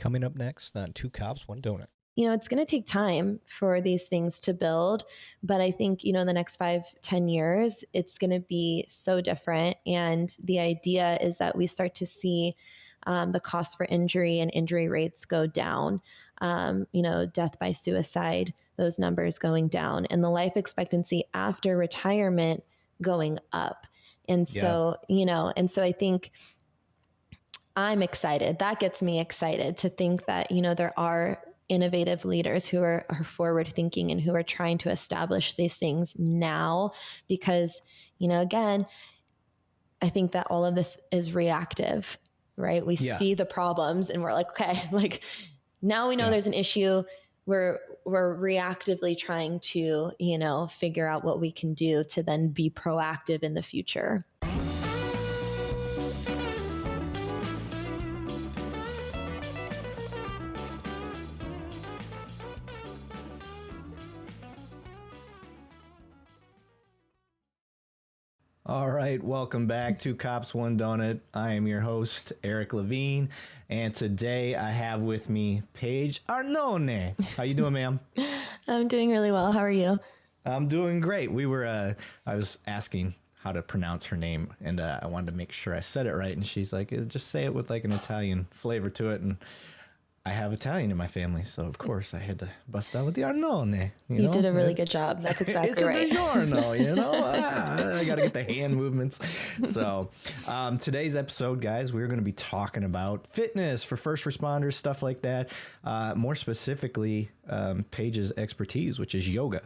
Coming up next on Two Cops, One Donut. It's going to take time for these things to build, but I think, in the next 5-10 years, it's going to be so different. And the idea is that we start to see the cost for injury and injury rates go down, death by suicide, those numbers going down, and the life expectancy after retirement going up. And so, I think I'm excited. That gets me excited to think that, there are innovative leaders who are forward thinking and who are trying to establish these things now, because, again, I think that all of this is reactive, right? We see the problems and we're like, okay, like now we know there's an issue. We're reactively trying to, figure out what we can do to then be proactive in the future. All right, welcome back to Cops One Donut. I am your host, Eric Levine, and today I have with me Paige Arnone. How you doing, ma'am? I'm doing really well. How are you? I'm doing great. I was asking how to pronounce her name, and I wanted to make sure I said it right, and she's like, just say it with like an Italian flavor to it, and I have Italian in my family, so of course I had to bust out with the Arnone. You did a really good job. That's exactly right. It's a DiGiorno, I got to get the hand movements. So today's episode, guys, we're going to be talking about fitness for first responders, stuff like that. More specifically, Paige's expertise, which is yoga.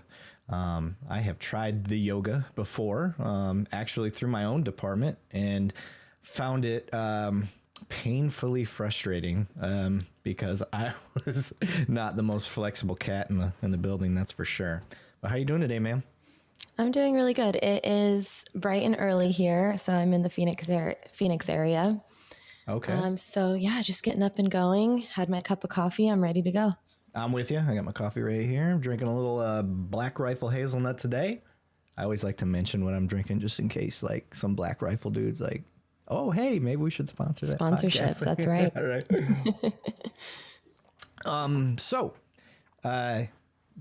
I have tried the yoga before, actually through my own department, and found it painfully frustrating because I was not the most flexible cat in the building, that's for sure. But how you doing today, ma'am? I'm doing really good. It is bright and early here, so I'm in the Phoenix area. Okay. So yeah, just getting up and going. Had my cup of coffee. I'm ready to go. I'm with you. I got my coffee right here. I'm drinking a little Black Rifle hazelnut today. I always like to mention what I'm drinking just in case like some Black Rifle dude's like, oh, hey, maybe we should sponsor that sponsorship. Podcast. That's right. All right. So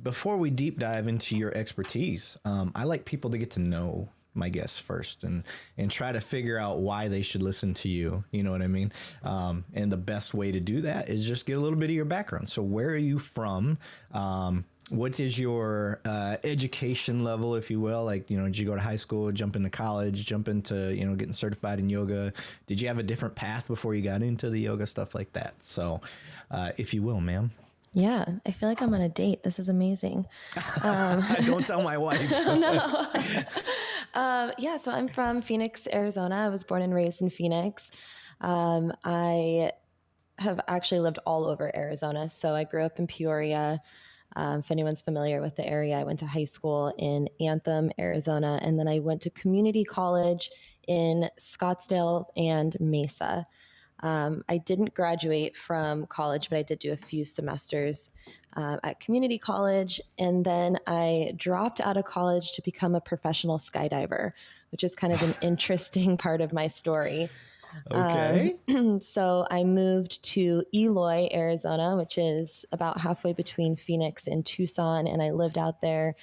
before we deep dive into your expertise, I like people to get to know my guests first and try to figure out why they should listen to you. You know what I mean? And the best way to do that is just get a little bit of your background. So where are you from? What is your education level, if you will? Like, did you go to high school, jump into college, jump into, getting certified in yoga? Did you have a different path before you got into the yoga, stuff like that? So if you will, ma'am. Yeah, I feel like I'm on a date. This is amazing. Don't tell my wife. No. So I'm from Phoenix, Arizona. I was born and raised in Phoenix. I have actually lived all over Arizona. So I grew up in Peoria. If anyone's familiar with the area, I went to high school in Anthem, Arizona, and then I went to community college in Scottsdale and Mesa. I didn't graduate from college, but I did do a few semesters at community college. And then I dropped out of college to become a professional skydiver, which is kind of an interesting part of my story. Okay. So I moved to Eloy, Arizona, which is about halfway between Phoenix and Tucson. And I lived out there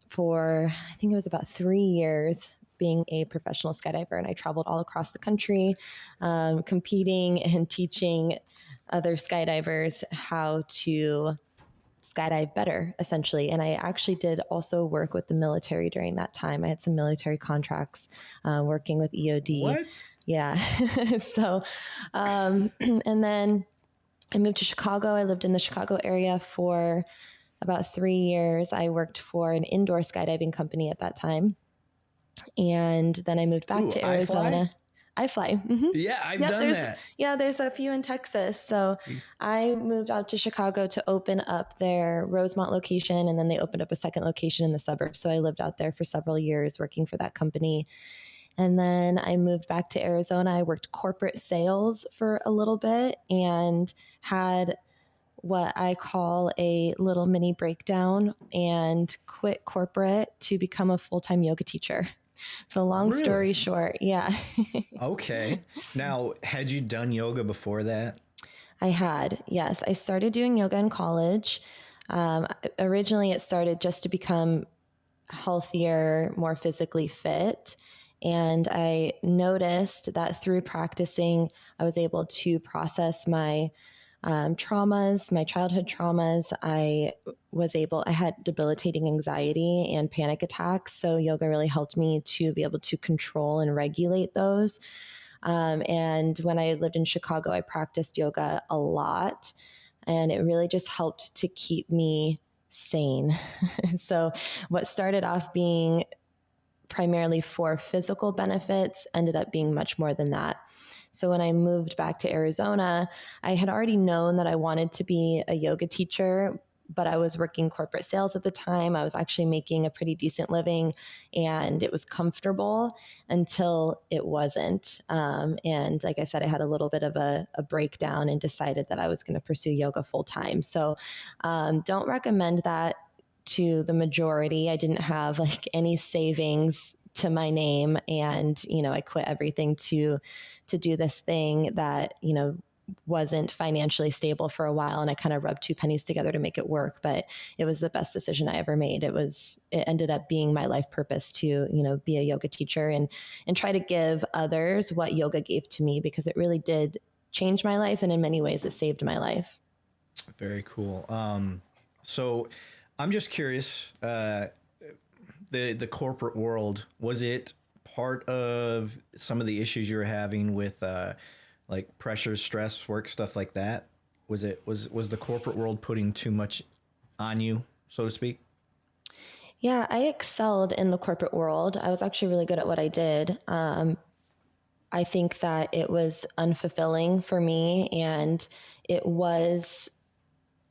for, I think it was about 3 years being a professional skydiver. And I traveled all across the country, competing and teaching other skydivers how to skydive better, essentially. And I actually did also work with the military during that time. I had some military contracts working with EOD. What? Yeah. So, and then I moved to Chicago. I lived in the Chicago area for about 3 years. I worked for an indoor skydiving company at that time. And then I moved back to Arizona. I fly. Mm-hmm. Yeah, I've done that. Yeah, there's a few in Texas. So I moved out to Chicago to open up their Rosemont location, and then they opened up a second location in the suburbs. So I lived out there for several years working for that company. And then I moved back to Arizona. I worked corporate sales for a little bit and had what I call a little mini breakdown and quit corporate to become a full-time yoga teacher. So long story short, yeah. Okay. Now, had you done yoga before that? I had, yes. I started doing yoga in college. Originally, it started just to become healthier, more physically fit. And I noticed that through practicing, I was able to process my traumas, my childhood traumas. I had debilitating anxiety and panic attacks. So yoga really helped me to be able to control and regulate those. And when I lived in Chicago, I practiced yoga a lot, and it really just helped to keep me sane. So, what started off being primarily for physical benefits ended up being much more than that. So when I moved back to Arizona, I had already known that I wanted to be a yoga teacher, but I was working corporate sales at the time. I was actually making a pretty decent living, and it was comfortable until it wasn't. And like I said, I had a little bit of a breakdown and decided that I was going to pursue yoga full time. So don't recommend that to the majority. I didn't have like any savings to my name, and I quit everything to do this thing that wasn't financially stable for a while, and I kind of rubbed two pennies together to make it work. But it was the best decision I ever made. It ended up being my life purpose to be a yoga teacher and try to give others what yoga gave to me, because it really did change my life, and in many ways it saved my life. Very cool. So I'm just curious, the corporate world, was it part of some of the issues you were having with like pressure, stress, work, stuff like that? Was the corporate world putting too much on you, so to speak? Yeah, I excelled in the corporate world. I was actually really good at what I did. I think that it was unfulfilling for me, and it was,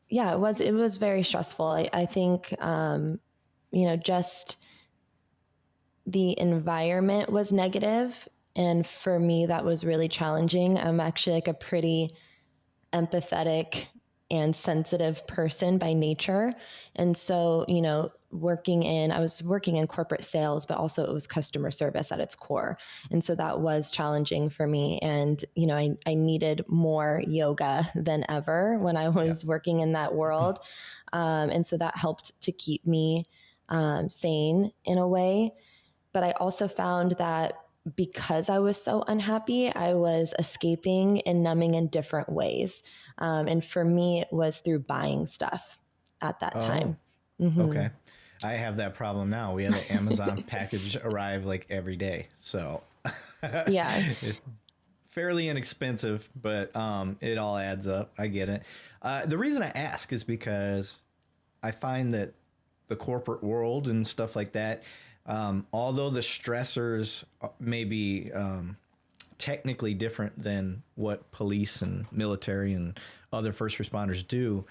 yeah, it was very stressful. I think, just the environment was negative, and for me, that was really challenging. I'm actually like a pretty empathetic and sensitive person by nature. And so, I was working in corporate sales, but also it was customer service at its core. And so that was challenging for me. And, I needed more yoga than ever when I was working in that world. And so that helped to keep me sane in a way. But I also found that because I was so unhappy, I was escaping and numbing in different ways. And for me, it was through buying stuff at that Oh, time. Hmm. okay. I have that problem now. We have an Amazon package arrive like every day, so Yeah. it's fairly inexpensive, but it all adds up. I get it. The reason I ask is because I find that the corporate world and stuff like that, although the stressors may be technically different than what police and military and other first responders do,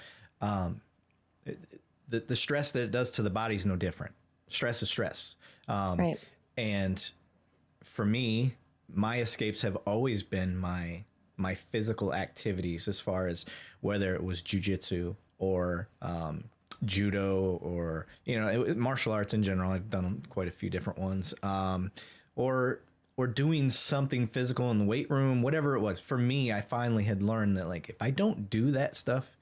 the stress that it does to the body is no different. Stress is stress. Right. And for me, my escapes have always been my physical activities, as far as whether it was jujitsu or judo, or martial arts in general. I've done quite a few different ones, or doing something physical in the weight room, whatever it was. For me, I finally had learned that, like, if I don't do that stuff,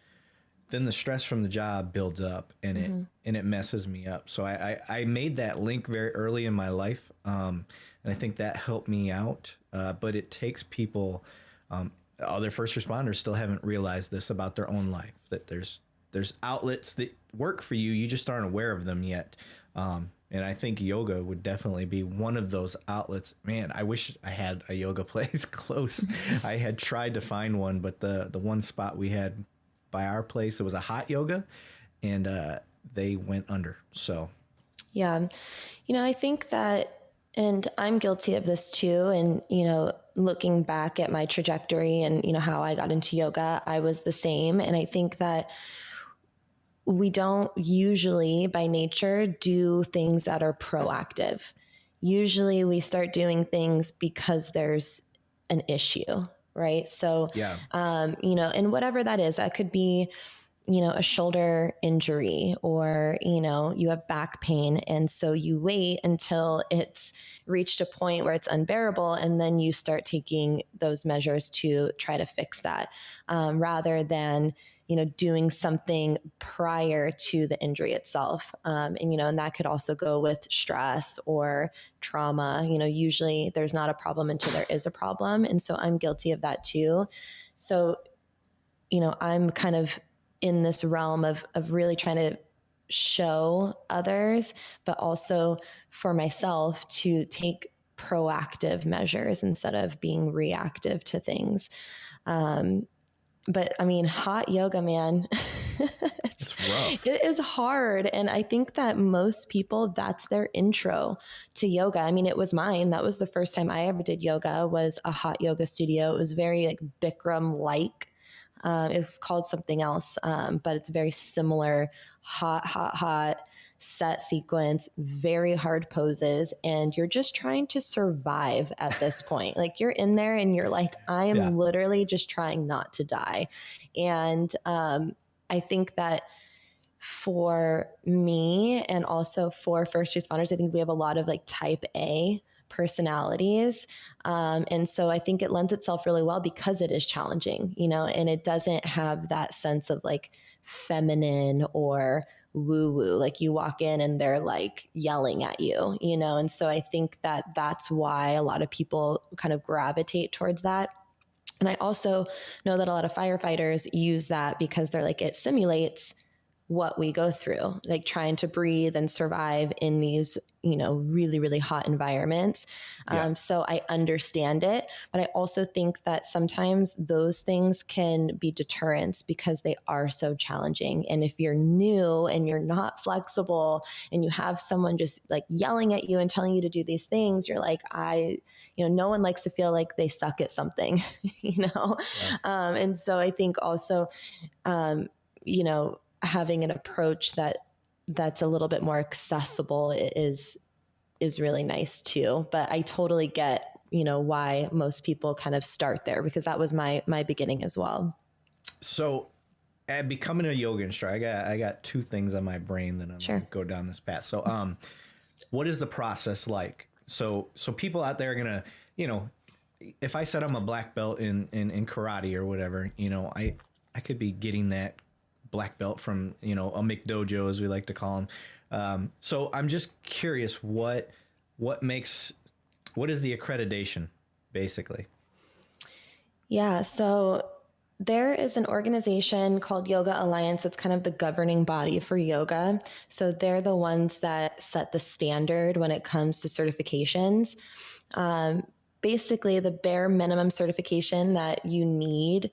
then the stress from the job builds up, and it messes me up. So I made that link very early in my life, and I think that helped me out. But it takes people, other first responders still haven't realized this about their own life, that there's outlets that work for you. You just aren't aware of them yet. And I think yoga would definitely be one of those outlets. Man, I wish I had a yoga place close. I had tried to find one, but the one spot we had by our place, it was a hot yoga, and they went under. So Yeah. I think that, and I'm guilty of this too. And, looking back at my trajectory and, how I got into yoga, I was the same. And I think that we don't usually by nature do things that are proactive. Usually we start doing things because there's an issue, right? So, yeah, and whatever that is, that could be a shoulder injury, or, you have back pain. And so you wait until it's reached a point where it's unbearable. And then you start taking those measures to try to fix that, rather than, doing something prior to the injury itself. And that could also go with stress or trauma. Usually there's not a problem until there is a problem. And so I'm guilty of that too. So, I'm kind of in this realm of really trying to show others, but also for myself to take proactive measures instead of being reactive to things. But I mean, hot yoga, man, It's rough. it is hard. And I think that most people, that's their intro to yoga. I mean, it was mine. That was the first time I ever did yoga, was a hot yoga studio. It was very like Bikram-like. It was called something else, but it's very similar, hot set sequence, very hard poses. And you're just trying to survive at this point. Like, you're in there and you're like, I am literally just trying not to die. And I think that for me, and also for first responders, I think we have a lot of like type A personalities. And so I think it lends itself really well because it is challenging, and it doesn't have that sense of like feminine or woo woo. Like, you walk in and they're like yelling at you, and so I think that that's why a lot of people kind of gravitate towards that. And I also know that a lot of firefighters use that because they're like, it simulates what we go through, like trying to breathe and survive in these, really, really hot environments. So I understand it, but I also think that sometimes those things can be deterrents because they are so challenging. And if you're new and you're not flexible and you have someone just like yelling at you and telling you to do these things, you're like, no one likes to feel like they suck at something, And so I think also, having an approach that's a little bit more accessible is really nice too. But I totally get, why most people kind of start there, because that was my beginning as well. So at becoming a yoga instructor, I got two things on my brain that I'm Sure. gonna go down this path. So what is the process like? So people out there are gonna, if I said I'm a black belt in karate or whatever, I could be getting that black belt from, a McDojo, as we like to call them. So I'm just curious, what is the accreditation, basically? Yeah. So there is an organization called Yoga Alliance. It's kind of the governing body for yoga. So they're the ones that set the standard when it comes to certifications. Basically, the bare minimum certification that you need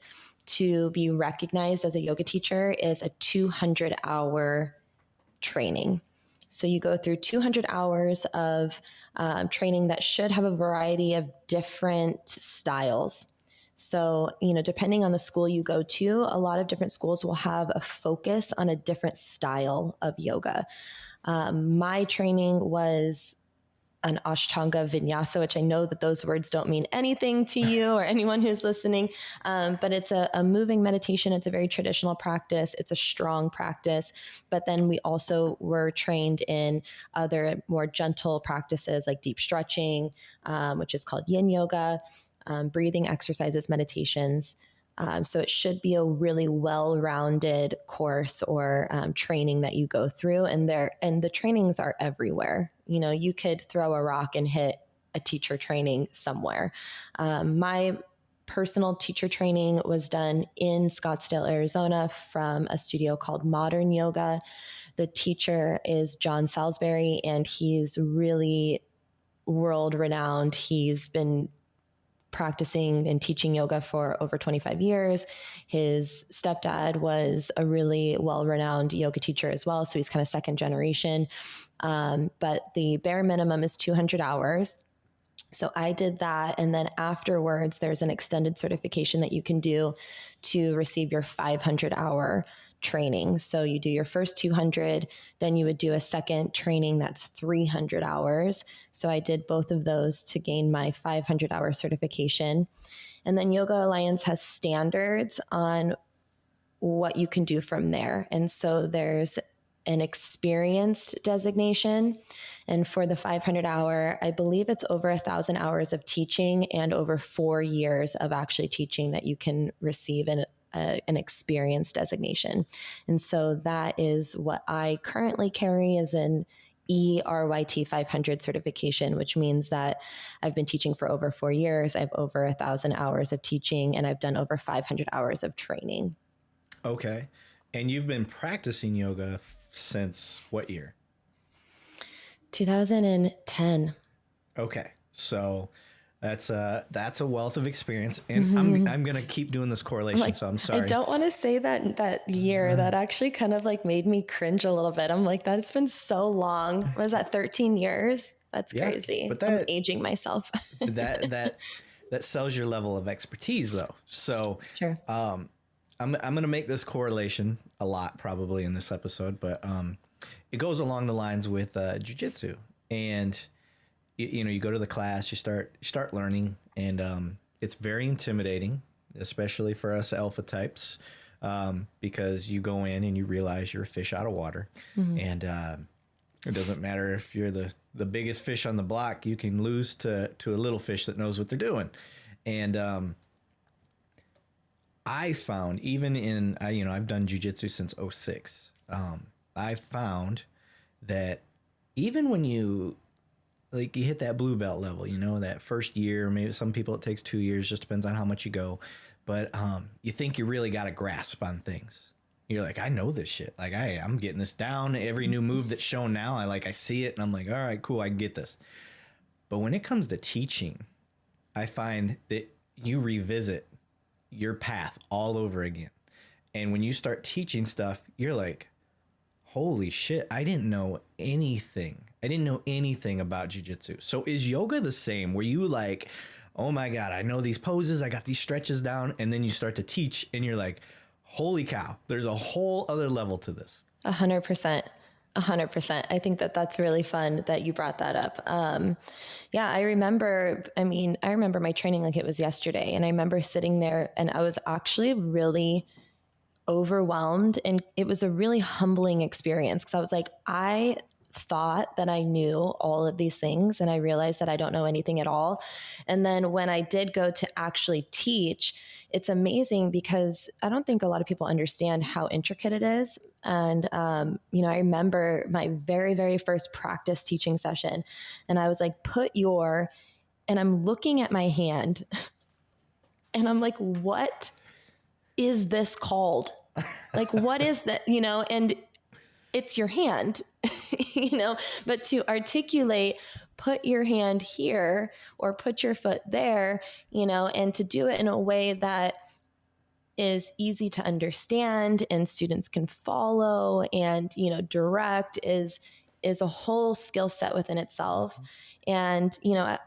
to be recognized as a yoga teacher is a 200-hour training. So you go through 200 hours of training that should have a variety of different styles. So, depending on the school you go to, a lot of different schools will have a focus on a different style of yoga. My training was an Ashtanga Vinyasa, which I know that those words don't mean anything to you or anyone who's listening, but it's a moving meditation. It's a very traditional practice. It's a strong practice. But then we also were trained in other more gentle practices like deep stretching, which is called yin yoga, breathing exercises, meditations. So it should be a really well-rounded course or training that you go through, and the trainings are everywhere. You could throw a rock and hit a teacher training somewhere. My personal teacher training was done in Scottsdale, Arizona, from a studio called Modern Yoga. The teacher is John Salisbury, and he's really world-renowned. He's been practicing and teaching yoga for over 25 years. His stepdad was a really well-renowned yoga teacher as well. So he's kind of second generation. But the bare minimum is 200 hours. So I did that. And then afterwards, there's an extended certification that you can do to receive your 500-hour training. So you do your first 200, then you would do a second training that's 300 hours. So I did both of those to gain my 500-hour certification. And then Yoga Alliance has standards on what you can do from there. And so there's an experienced designation. And for the 500 hour, I believe it's over 1,000 hours of teaching and over 4 years of actually teaching that you can receive an experience designation. And so that is what I currently carry as an ERYT 500 certification, which means that I've been teaching for over 4 years. I have over 1,000 hours of teaching, and I've done over 500 hours of training. Okay. And you've been practicing yoga since what year? 2010. Okay. So that's a wealth of experience, and I'm gonna keep doing this correlation. So I'm sorry. I don't want to say that year. That actually kind of like made me cringe a little bit. I'm like, that's been so long. What is that? 13 years? That's crazy. But I'm aging myself. that sells your level of expertise, though. So sure. I'm gonna make this correlation a lot probably in this episode, but it goes along the lines with jiu-jitsu. And you go to the class, you start learning, and it's very intimidating, especially for us alpha types, because you go in and you realize you're a fish out of water. And it doesn't matter if you're the biggest fish on the block, you can lose to a little fish that knows what they're doing. And I found, even in I've done jiu-jitsu since 2006. I found that even when you hit that blue belt level, that first year, maybe some people it takes 2 years, just depends on how much you go. But you think you really got a grasp on things. You're like, I know this shit. Like I'm getting this down. Every new move that's shown now, I see it and I'm like, all right, cool, I can get this. But when it comes to teaching, I find that you revisit your path all over again. And when you start teaching stuff, you're like, holy shit, I didn't know anything. I didn't know anything about jiu-jitsu. So is yoga the same? Were you like, oh my God, I know these poses, I got these stretches down, and then you start to teach and you're like, holy cow, there's a whole other level to this. 100%. 100%. I think that's really fun that you brought that up. Yeah, I remember my training like it was yesterday, and I remember sitting there and I was actually really overwhelmed, and it was a really humbling experience because I was like, I thought that I knew all of these things, and I realized that I don't know anything at all. And then when I did go to actually teach, it's amazing because I don't think a lot of people understand how intricate it is. And, I remember my very, very first practice teaching session, and I was like, and I'm looking at my hand and I'm like, what is this called? Like, what is that? And it's your hand, but to articulate, put your hand here or put your foot there, and to do it in a way that is easy to understand and students can follow and, direct is a whole skill set within itself. And,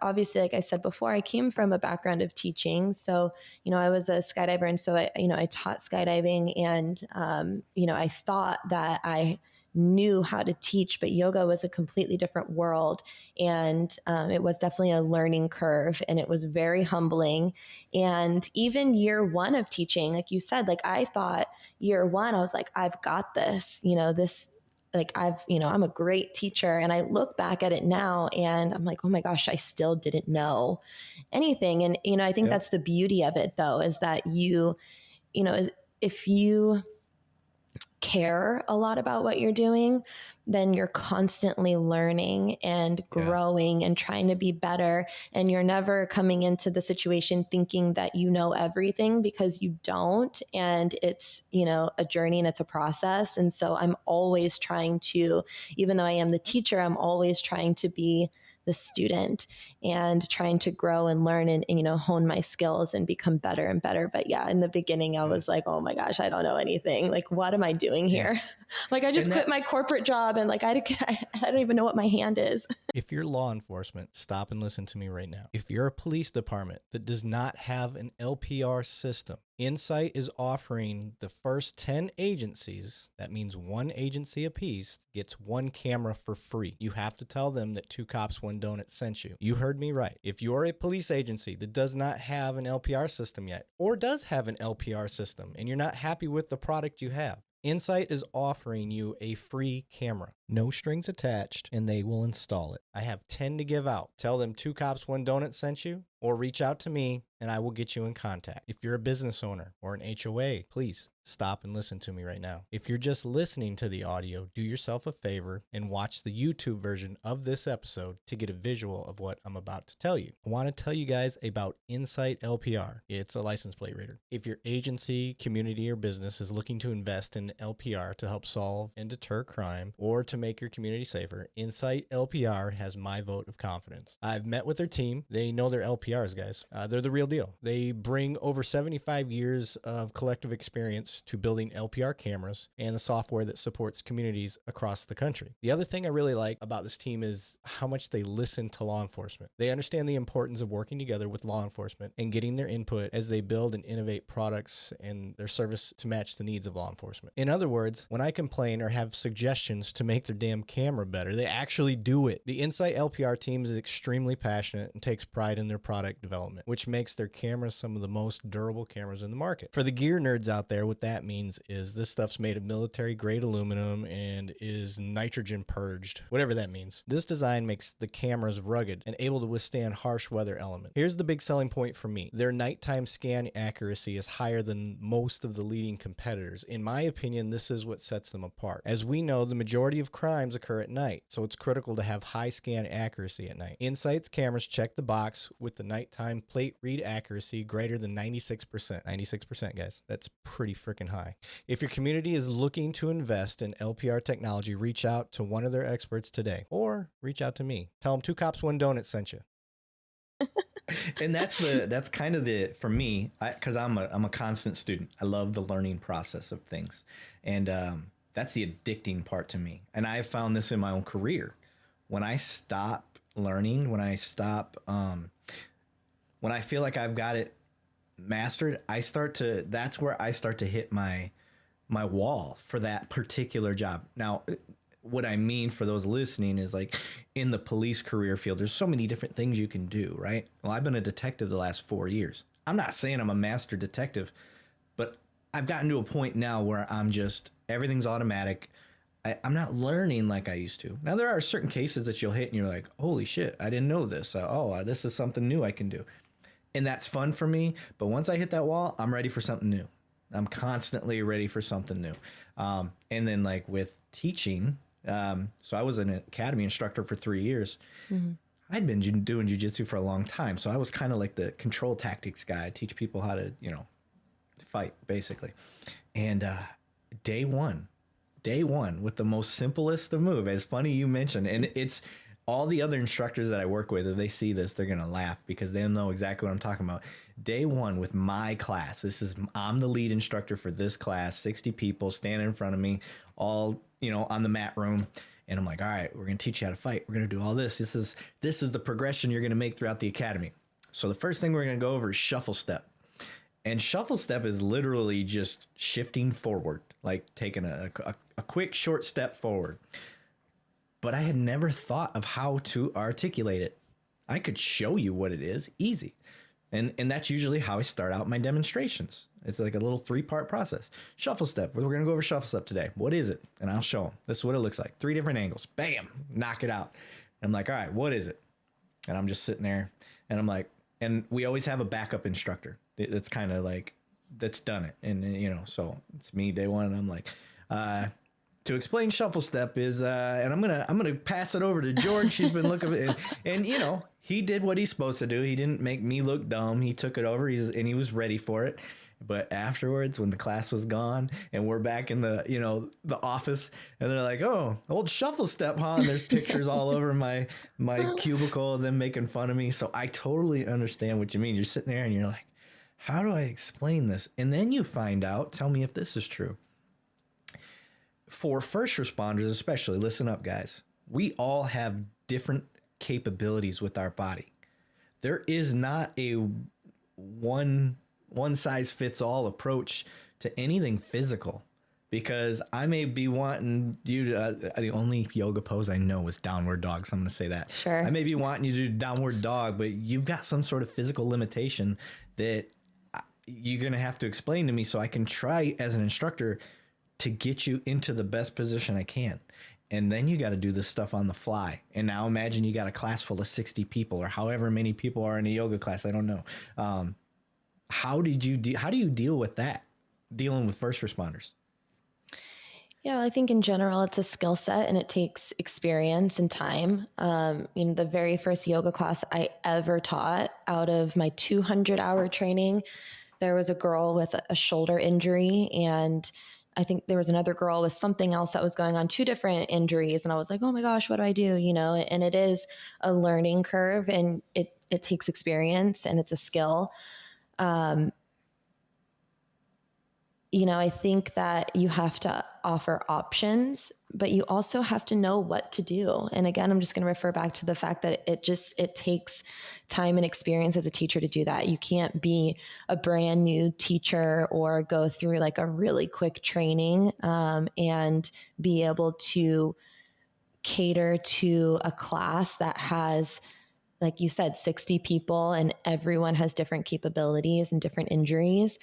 obviously, like I said before, I came from a background of teaching. So, I was a skydiver. And so I taught skydiving, and, I thought that I knew how to teach, but yoga was a completely different world. And it was definitely a learning curve, and it was very humbling. And even year one of teaching, like you said, like I thought year one, I was like, I've got this, I'm a great teacher. And I look back at it now and I'm like, oh my gosh, I still didn't know anything. And, I think that's the beauty of it though, is that if you care a lot about what you're doing, then you're constantly learning and growing and trying to be better. And you're never coming into the situation thinking that you know everything, because you don't. And it's, a journey and it's a process. And so I'm always trying to, even though I am the teacher, I'm always trying to be the student and trying to grow and learn and hone my skills and become better and better. But yeah, in the beginning, I was like, oh my gosh, I don't know anything. Like, what am I doing here? Like, I just quit my corporate job and like, I don't even know what my hand is. If you're law enforcement, stop and listen to me right now. If you're a police department that does not have an LPR system, Insight is offering the first 10 agencies, that means one agency apiece, gets one camera for free. You have to tell them that Two Cops, One Donut sent you. You heard me right. If you're a police agency that does not have an LPR system yet, or does have an LPR system, and you're not happy with the product you have, Insight is offering you a free camera. No strings attached, and they will install it. I have 10 to give out. Tell them Two Cops, One Donut sent you, or reach out to me, and I will get you in contact. If you're a business owner or an HOA, please stop and listen to me right now. If you're just listening to the audio, do yourself a favor and watch the YouTube version of this episode to get a visual of what I'm about to tell you. I want to tell you guys about Insight LPR. It's a license plate reader. If your agency, community, or business is looking to invest in LPR to help solve and deter crime or to make your community safer, Insight LPR has my vote of confidence. I've met with their team. They know their LPRs, guys. They're the real deal. They bring over 75 years of collective experience to building LPR cameras and the software that supports communities across the country. The other thing I really like about this team is how much they listen to law enforcement. They understand the importance of working together with law enforcement and getting their input as they build and innovate products and their service to match the needs of law enforcement. In other words, when I complain or have suggestions to make their damn camera better, they actually do it. The Insight LPR team is extremely passionate and takes pride in their product development, which makes their cameras some of the most durable cameras in the market. For the gear nerds out there, what that means is this stuff's made of military grade aluminum and is nitrogen purged, whatever that means. This design makes the cameras rugged and able to withstand harsh weather elements. Here's the big selling point for me. Their nighttime scan accuracy is higher than most of the leading competitors. In my opinion, this is what sets them apart. As we know, the majority of crimes occur at night, so it's critical to have high scan accuracy at night. Insight's cameras check the box with the nighttime plate read accuracy greater than 96%. 96%, guys. That's pretty freaking high. If your community is looking to invest in LPR technology, reach out to one of their experts today, or reach out to me. Tell them Two Cops, One Donut sent you. And that's kind of the, for me, because I'm a constant student. I love the learning process of things, and that's the addicting part to me. And I found this in my own career. When I stop learning, when I feel like I've got it mastered, that's where I start to hit my wall for that particular job. Now, what I mean for those listening is, like, in the police career field, there's so many different things you can do, right? Well, I've been a detective the last 4 years. I'm not saying I'm a master detective, but I've gotten to a point now where everything's automatic. I'm not learning like I used to. Now, there are certain cases that you'll hit and you're like, holy shit, I didn't know this. This is something new I can do. And that's fun for me. But once I hit that wall, I'm ready for something new. I'm constantly ready for something new. And then, like, with teaching, so I was an academy instructor for 3 years. Mm-hmm. I'd been doing jiu-jitsu for a long time. So I was kind of like the control tactics guy. I teach people how to, fight, basically. And day one with the most simplest of move, as funny you mentioned, and it's all the other instructors that I work with, if they see this, they're going to laugh because they know exactly what I'm talking about. Day one with my class, I'm the lead instructor for this class, 60 people standing in front of me, all, on the mat room. And I'm like, all right, we're going to teach you how to fight. We're going to do all this. This is the progression you're going to make throughout the academy. So the first thing we're going to go over is shuffle step. And shuffle step is literally just shifting forward, like taking a quick short step forward. But I had never thought of how to articulate it. I could show you what it is, easy. And that's usually how I start out my demonstrations. It's like a little 3-part process. Shuffle step. We're going to go over shuffle step today. What is it? And I'll show them. This is what it looks like. 3 different angles. Bam. Knock it out. And I'm like, all right, what is it? And I'm just sitting there. And I'm like, and we always have a backup instructor. It's kind of like, that's done it. And, so it's me day one. And I'm like, to explain shuffle step is, and I'm gonna pass it over to George. She's been looking at it, and he did what he's supposed to do. He didn't make me look dumb. He took it over. He was ready for it. But afterwards, when the class was gone and we're back in the the office, and they're like, "Oh, old shuffle step, huh?" And there's pictures all over my cubicle of them making fun of me. So I totally understand what you mean. You're sitting there and you're like, "How do I explain this?" And then you find out. Tell me if this is true. For first responders, especially, listen up, guys. We all have different capabilities with our body. There is not a one size fits all approach to anything physical, because I may be wanting you to, the only yoga pose I know is downward dog. So I'm going to say that. Sure. I may be wanting you to do downward dog, but you've got some sort of physical limitation that you're going to have to explain to me so I can try as an instructor to get you into the best position I can. And then you got to do this stuff on the fly. And now imagine you got a class full of 60 people or however many people are in a yoga class. I don't know. How do you deal with that? Dealing with first responders? Yeah, well, I think in general, it's a skill set and it takes experience and time. The very first yoga class I ever taught out of my 200-hour training, there was a girl with a shoulder injury, and I think there was another girl with something else that was going on, 2 different injuries. And I was like, oh my gosh, what do I do? And it is a learning curve, and it takes experience and it's a skill. I think that you have to offer options, but you also have to know what to do. And again, I'm just going to refer back to the fact that it takes time and experience as a teacher to do that. You can't be a brand new teacher or go through like a really quick training and be able to cater to a class that has, like you said, 60 people and everyone has different capabilities and different injuries.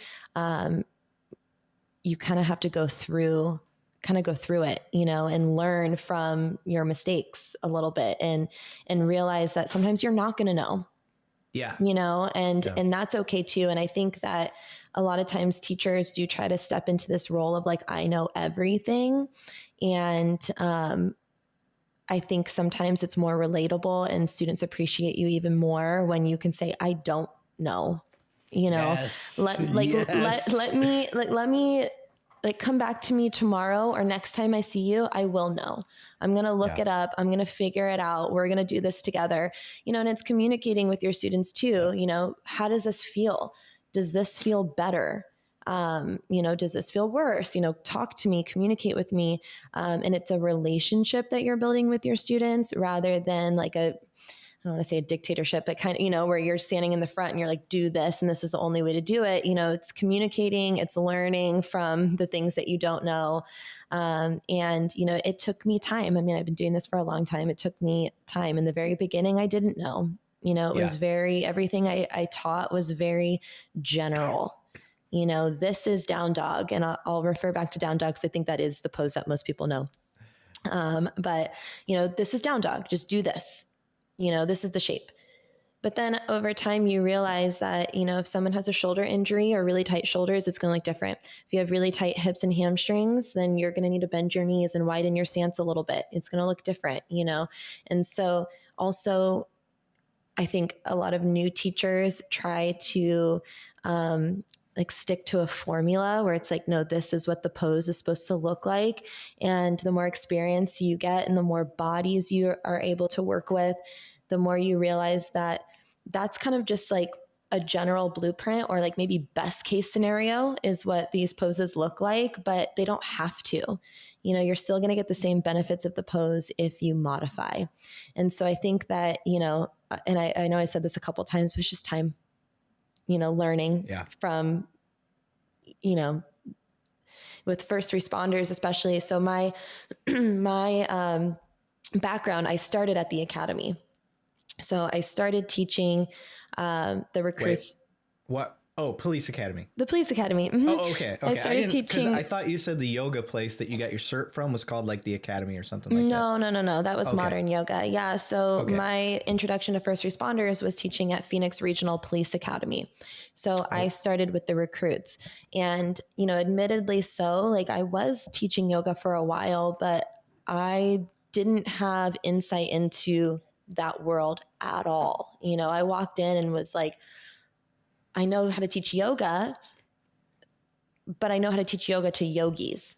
You kind of have to go through it, and learn from your mistakes a little bit and realize that sometimes you're not going to know. Yeah. And that's okay too. And I think that a lot of times teachers do try to step into this role of like, I know everything. And I think sometimes it's more relatable and students appreciate you even more when you can say, I don't know. Yes. Let me come back to me tomorrow or next time I see you, I will know. I'm going to look it up. I'm going to figure it out. We're going to do this together, and it's communicating with your students too. How does this feel? Does this feel better? Does this feel worse? Talk to me, communicate with me. And it's a relationship that you're building with your students rather than like I don't want to say a dictatorship, but kind of, where you're standing in the front and you're like, do this, and this is the only way to do it. It's communicating, it's learning from the things that you don't know. It took me time. I mean, I've been doing this for a long time. It took me time. In the very beginning, I didn't know, it was everything I taught was very general. This is down dog. And I'll refer back to down dog because I think that is the pose that most people know. But this is down dog. Just do this. This is the shape. But then over time, you realize that, if someone has a shoulder injury or really tight shoulders, it's going to look different. If you have really tight hips and hamstrings, then you're going to need to bend your knees and widen your stance a little bit. It's going to look different, And so also, I think a lot of new teachers try to stick to a formula where it's like, no, this is what the pose is supposed to look like. And the more experience you get and the more bodies you are able to work with, the more you realize that that's kind of just like a general blueprint or like maybe best case scenario is what these poses look like, but they don't have to. You're still going to get the same benefits of the pose if you modify. And so I think that, and I know I said this a couple of times, but it's just time, learning from, with first responders, especially. So my background, I started at the academy. So I started teaching the recruits. Wait, what? Oh, police academy. The police academy. Mm-hmm. Oh, okay. I started teaching. I thought you said the yoga place that you got your cert from was called like the academy or something like that. No. That was modern yoga. Yeah. So my introduction to first responders was teaching at Phoenix Regional Police Academy. So I started with the recruits and, admittedly so, like I was teaching yoga for a while, but I didn't have insight into that world at all. I walked in and was like, I know how to teach yoga, but I know how to teach yoga to yogis,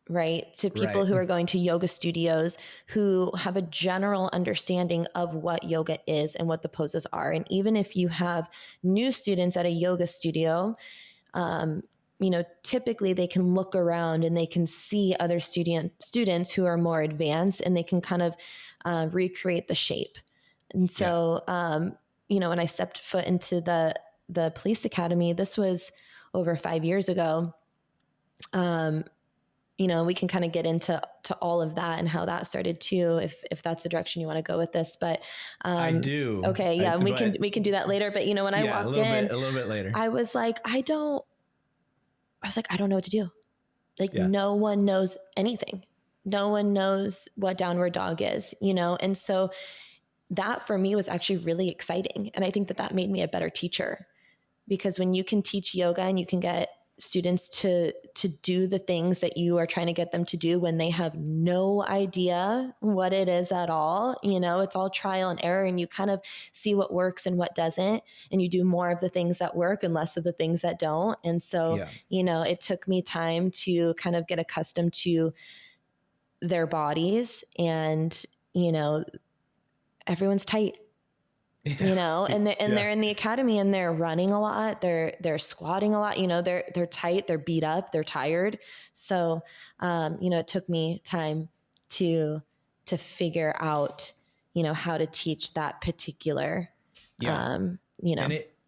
right? To people who are going to yoga studios who have a general understanding of what yoga is and what the poses are. And even if you have new students at a yoga studio, typically they can look around and they can see other students who are more advanced and they can kind of recreate the shape. And so, when I stepped foot into the police academy, this was over 5 years ago. We can kind of get into all of that and how that started too, if that's the direction you want to go with this. But I do. Okay, yeah, we can do that later. But when I walked in, a little bit later, I was like, I don't know what to do. No one knows anything. No one knows what downward dog is, and so that for me was actually really exciting. And I think that made me a better teacher, because when you can teach yoga and you can get students to do the things that you are trying to get them to do when they have no idea what it is at all, it's all trial and error, and you kind of see what works and what doesn't, and you do more of the things that work and less of the things that don't. And so, it took me time to kind of get accustomed to their bodies, and, everyone's tight. And they're in the academy and they're running a lot. They're squatting a lot, they're tight, they're beat up, they're tired. So, it took me time to figure out, how to teach that particular, And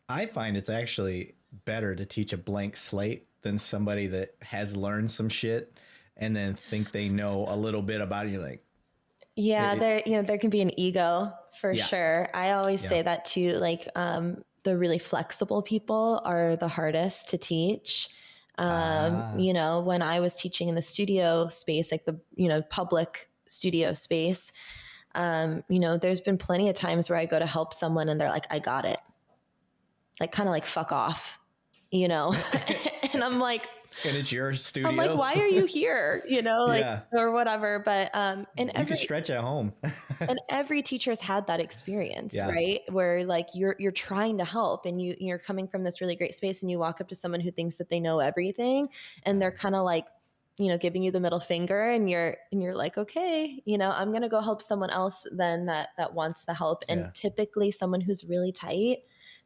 I find it's actually better to teach a blank slate than somebody that has learned some shit and then think they know a little bit about it. You're like, there can be an ego for sure. I always say that too. Like, the really flexible people are the hardest to teach. When I was teaching in the studio space, like the, public studio space, there's been plenty of times where I go to help someone and they're like, I got it. Like, kind of like, fuck off, and I'm like, and it's your studio. I'm like, why are you here? Or whatever. But, you can stretch at home. And every teacher's had that experience, right? Where like, you're trying to help and you're coming from this really great space and you walk up to someone who thinks that they know everything and they're kind of like, giving you the middle finger and you're like, okay, I'm going to go help someone else then that wants the help. And typically someone who's really tight,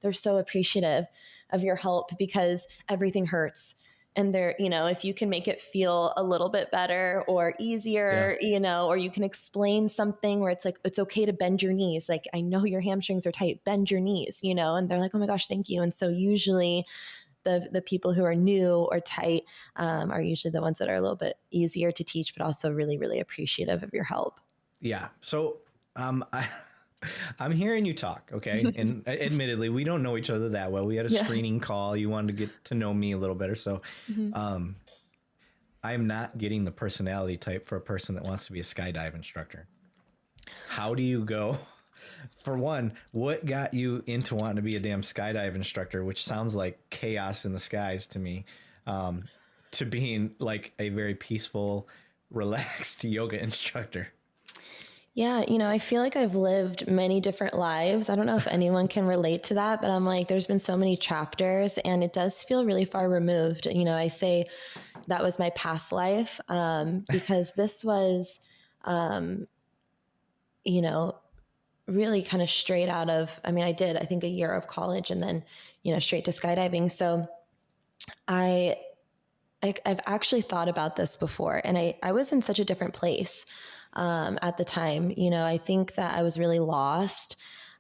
they're so appreciative of your help because everything hurts. And they're, if you can make it feel a little bit better or easier, or you can explain something where it's like, it's okay to bend your knees. Like, I know your hamstrings are tight, bend your knees, and they're like, oh my gosh, thank you. And so usually the people who are new or tight are usually the ones that are a little bit easier to teach, but also really, really appreciative of your help. Yeah. So I'm hearing you talk, okay? And admittedly, we don't know each other that well. We had a screening call. You wanted to get to know me a little better. So I'm not getting the personality type for a person that wants to be a skydive instructor. How do you go? For one, what got you into wanting to be a damn skydive instructor, which sounds like chaos in the skies to me, to being like a very peaceful, relaxed yoga instructor? Yeah, I feel like I've lived many different lives. I don't know if anyone can relate to that, but I'm like, there's been so many chapters and it does feel really far removed. I say that was my past life because this was, really kind of straight out of, I think a year of college and then, straight to skydiving. So I've actually thought about this before and I was in such a different place at the time. I think that I was really lost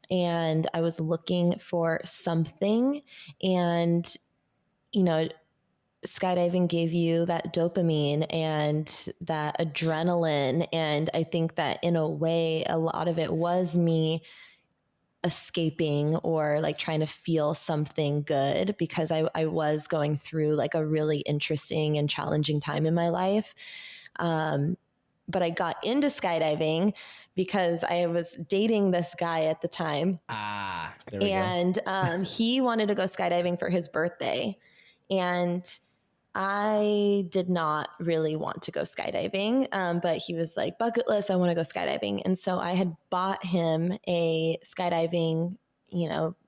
and I was looking for something and, skydiving gave you that dopamine and that adrenaline. And I think that in a way, a lot of it was me escaping or like trying to feel something good because I was going through like a really interesting and challenging time in my life. But I got into skydiving because I was dating this guy at the time. There we go. He wanted to go skydiving for his birthday. And I did not really want to go skydiving, but he was like, bucket list, I want to go skydiving. And so I had bought him a skydiving,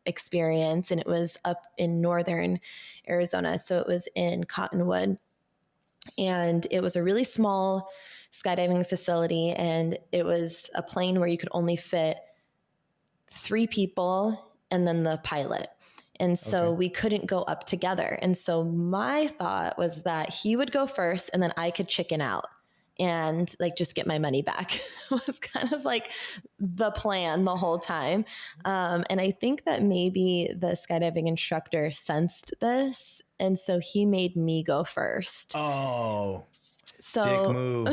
experience, and it was up in northern Arizona. So it was in Cottonwood. And it was a really small skydiving facility, and it was a plane where you could only fit 3 people and then the pilot. And so we couldn't go up together. And so my thought was that he would go first and then I could chicken out and like just get my money back was kind of like the plan the whole time. And I think that maybe the skydiving instructor sensed this. And so he made me go first. Oh, dick So, move.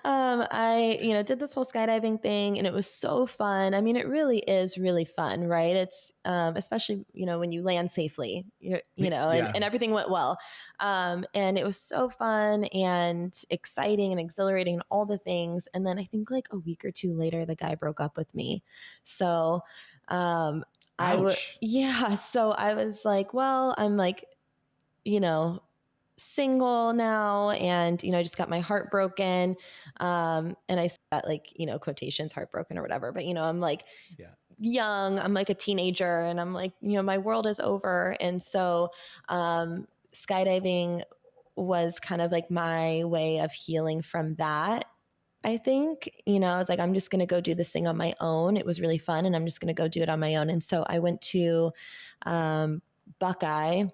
I, did this whole skydiving thing and it was so fun. I mean, it really is really fun, right? It's, especially, when you land safely, Yeah. and everything went well. And it was so fun and exciting and exhilarating and all the things. And then I think like a week or two later, the guy broke up with me. So, Ouch. so I was like, well, I'm like, you know, single now, and I just got my heart broken, and I said that like quotations heartbroken or whatever, but I'm like Yeah. young, I'm like a teenager, and I'm like my world is over. And so skydiving was kind of like my way of healing from that. I think, I was like, I'm just going to go do this thing on my own. It was really fun and I'm just going to go do it on my own. And so I went to Buckeye,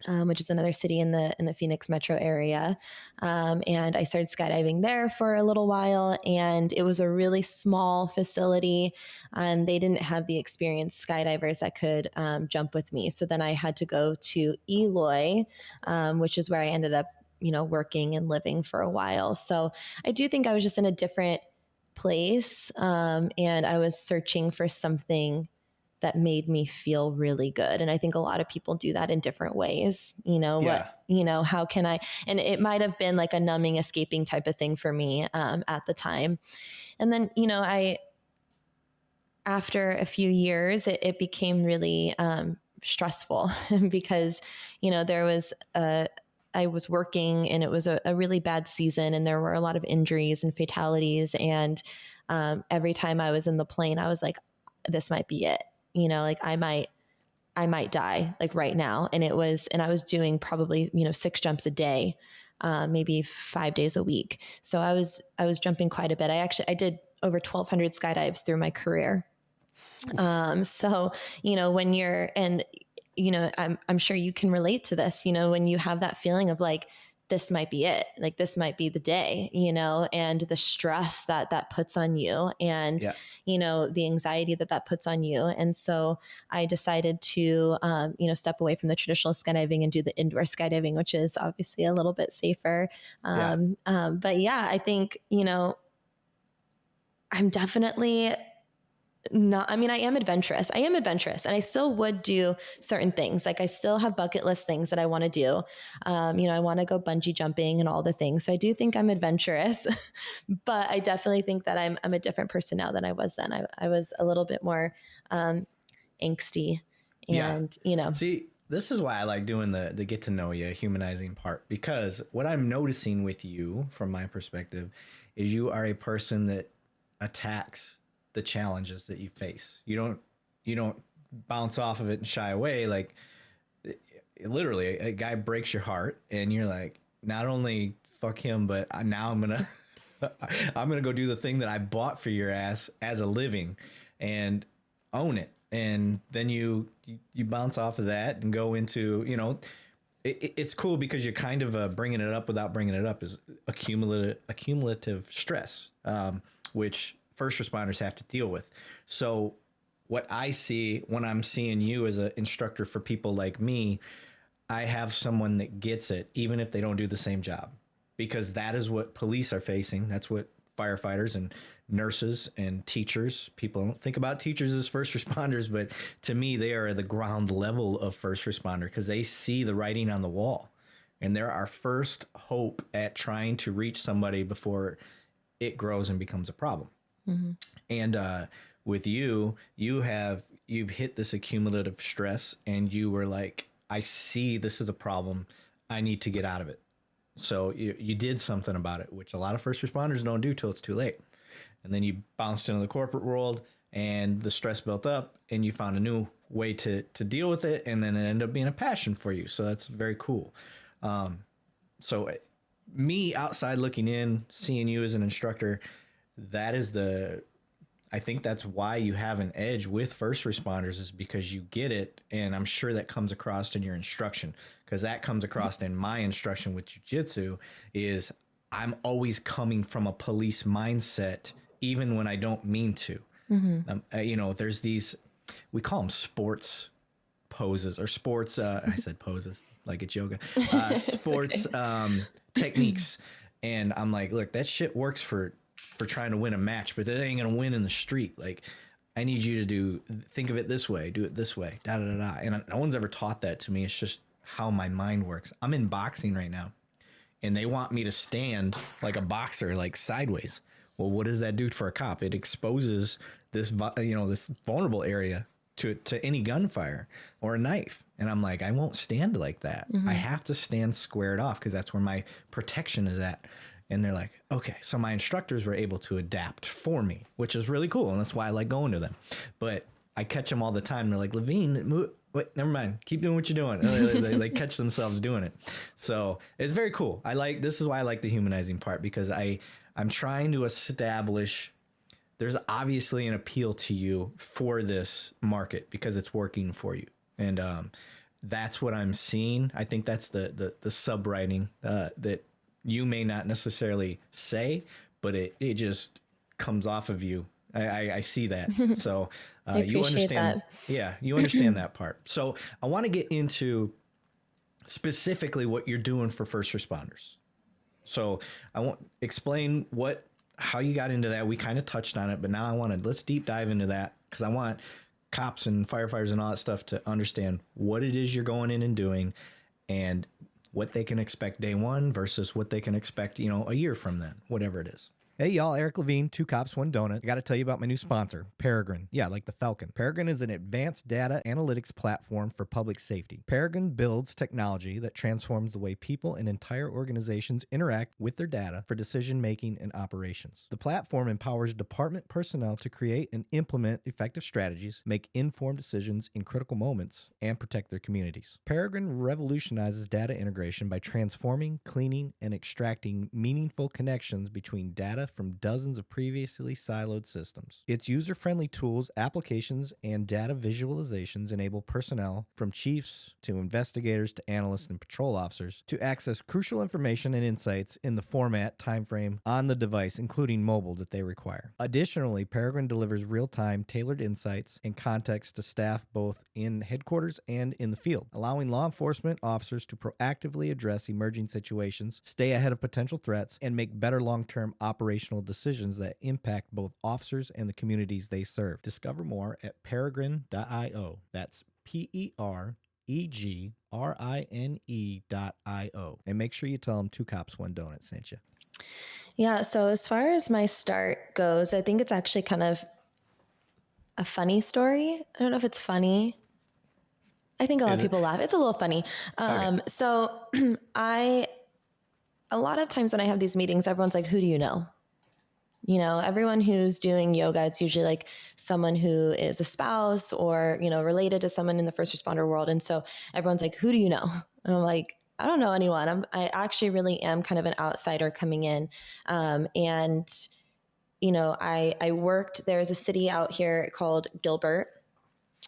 which is another city in the Phoenix metro area. And I started skydiving there for a little while, and it was a really small facility, and they didn't have the experienced skydivers that could jump with me. So then I had to go to Eloy, which is where I ended up, working and living for a while. So I do think I was just in a different place, and I was searching for something that made me feel really good. And I think a lot of people do that in different ways. How can I, and it might've been like a numbing, escaping type of thing for me at the time. And then, after a few years, it became really stressful because, I was working and it was a really bad season and there were a lot of injuries and fatalities. And every time I was in the plane, I was like, this might be it. Like I might die like right now. And I was doing probably, 6 jumps a day, maybe 5 days a week. So I was jumping quite a bit. I did over 1,200 skydives through my career. So, when you're, and, I'm sure you can relate to this, when you have that feeling of like, this might be it, like this might be the day, and the stress that puts on you, and the anxiety that puts on you. And so I decided to step away from the traditional skydiving and do the indoor skydiving, which is obviously a little bit safer. But yeah, I think I'm definitely not, I mean, I am adventurous and I still would do certain things. Like I still have bucket list things that I want to do. I want to go bungee jumping and all the things. So I do think I'm adventurous, but I definitely think that I'm a different person now than I was then. I was a little bit more angsty and, See, this is why I like doing the get to know you, humanizing part, because what I'm noticing with you from my perspective is you are a person that attacks the challenges that you face. You don't bounce off of it and shy away. Like literally a guy breaks your heart and you're like, not only fuck him, but now I'm going to go do the thing that I bought for your ass as a living and own it. And then you bounce off of that and go into, it's cool because you're kind of bringing it up without bringing it up is accumulative stress, which first responders have to deal with. So what I see when I'm seeing you as an instructor for people like me, I have someone that gets it, even if they don't do the same job, because that is what police are facing. That's what firefighters and nurses and teachers, people don't think about teachers as first responders, but to me, they are at the ground level of first responder because they see the writing on the wall and they're our first hope at trying to reach somebody before it grows and becomes a problem. Mm-hmm. And with you've hit this accumulative stress and you were like, I see this is a problem. I need to get out of it. So you did something about it, which a lot of first responders don't do till it's too late. And then you bounced into the corporate world and the stress built up and you found a new way to deal with it. And then it ended up being a passion for you. So that's very cool. So me outside looking in, seeing you as an instructor, I think that's why you have an edge with first responders is because you get it. And I'm sure that comes across in your instruction because that comes across in my instruction with jiu-jitsu is I'm always coming from a police mindset, even when I don't mean to. You know, there's these, we call them sports poses or sports. I said poses like it's yoga, sports techniques. And I'm like, look, that shit works for trying to win a match, but that ain't going to win in the street. Like, I need you to think of it this way, do it this way, da, da, da, da. And no one's ever taught that to me. It's just how my mind works. I'm in boxing right now and they want me to stand like a boxer, like sideways. Well, what does that do for a cop? It exposes this, you know, this vulnerable area to any gunfire or a knife. And I'm like, I won't stand like that. I have to stand squared off because that's where my protection is at. And they're like, okay. So my instructors were able to adapt for me, which is really cool. And that's why I like going to them. But I catch them all the time. They're like, Levine, wait, never mind. Keep doing what you're doing. They catch themselves doing it. So it's very cool. This is why I like the humanizing part, because I'm trying to establish there's obviously an appeal to you for this market because it's working for you. And that's what I'm seeing. I think that's the sub writing that you may not necessarily say, but it just comes off of you. I see that. So you understand. That. Yeah, you understand that part. So I want to get into specifically what you're doing for first responders. So I want explain how you got into that. We kind of touched on it, but now let's deep dive into that because I want cops and firefighters and all that stuff to understand what it is you're going in and doing and what they can expect day one versus what they can expect, you know, a year from then, whatever it is. Hey, y'all, Eric Levine, 2 Cops, 1 Donut. I got to tell you about my new sponsor, Peregrine. Yeah, like the Falcon. Peregrine is an advanced data analytics platform for public safety. Peregrine builds technology that transforms the way people and entire organizations interact with their data for decision-making and operations. The platform empowers department personnel to create and implement effective strategies, make informed decisions in critical moments, and protect their communities. Peregrine revolutionizes data integration by transforming, cleaning, and extracting meaningful connections between data from dozens of previously siloed systems. Its user-friendly tools, applications, and data visualizations enable personnel, from chiefs to investigators to analysts and patrol officers, to access crucial information and insights in the format, timeframe, on the device, including mobile, that they require. Additionally, Peregrine delivers real-time, tailored insights and context to staff both in headquarters and in the field, allowing law enforcement officers to proactively address emerging situations, stay ahead of potential threats, and make better long-term operational decisions that impact both officers and the communities they serve. Discover more at peregrine.io. That's peregrine.io. And make sure you tell them 2 Cops, 1 Donut sent you. Yeah. So as far as my start goes, I think it's actually kind of a funny story. I don't know if it's funny. I think a lot of people laugh. It's a little funny. Okay. So a lot of times when I have these meetings, everyone's like, who do you know? You know, everyone who's doing yoga, it's usually like someone who is a spouse or, you know, related to someone in the first responder world. And so everyone's like, who do you know? And I'm like, I don't know anyone. I actually really am kind of an outsider coming in. And, you know, I worked, there's a city out here called Gilbert,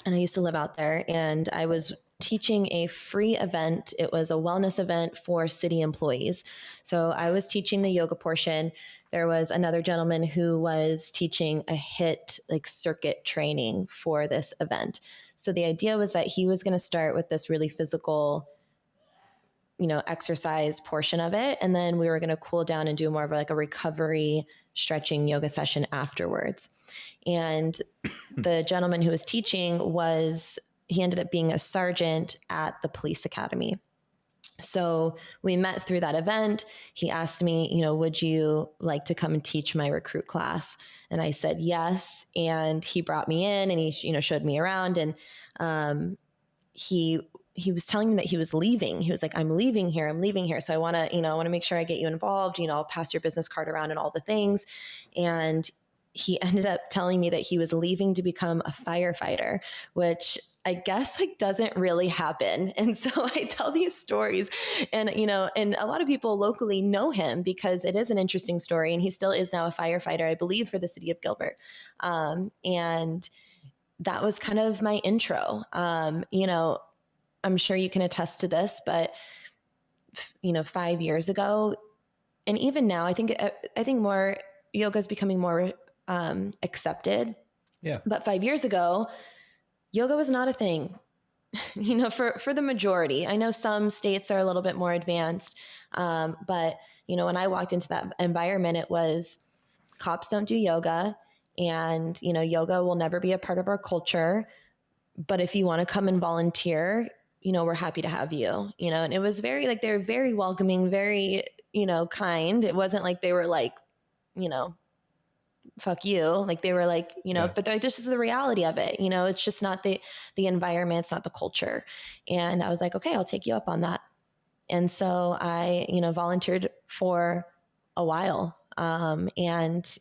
and I used to live out there, and I was teaching a free event. It was a wellness event for city employees. So I was teaching the yoga portion. There was another gentleman who was teaching a HIIT like circuit training for this event. So the idea was that he was going to start with this really physical, you know, exercise portion of it. And then we were going to cool down and do more of like a recovery stretching yoga session afterwards. And the gentleman who was teaching he ended up being a sergeant at the police academy. So we met through that event. He asked me, you know, would you like to come and teach my recruit class? And I said, yes. And he brought me in and he, you know, showed me around, and he was telling me that he was leaving. He was like, I'm leaving here. So I want to make sure I get you involved. You know, I'll pass your business card around and all the things. And he ended up telling me that he was leaving to become a firefighter, which I guess like doesn't really happen. And so I tell these stories, and, you know, and a lot of people locally know him because it is an interesting story. And he still is now a firefighter, I believe, for the city of Gilbert. And that was kind of my intro. You know, I'm sure you can attest to this, but, you know, 5 years ago, and even now, I think more yoga is becoming more accepted. Yeah. But 5 years ago, yoga was not a thing, for the majority. I know some states are a little bit more advanced. But, when I walked into that environment, it was cops don't do yoga, and, yoga will never be a part of our culture. But if you want to come and volunteer, we're happy to have you, and it was very like, they're very welcoming, very, kind. It wasn't like they were like, fuck you. Like they were like, but they're just the reality of it. It's just not the environment. It's not the culture. And I was like, okay, I'll take you up on that. And so I, volunteered for a while. And,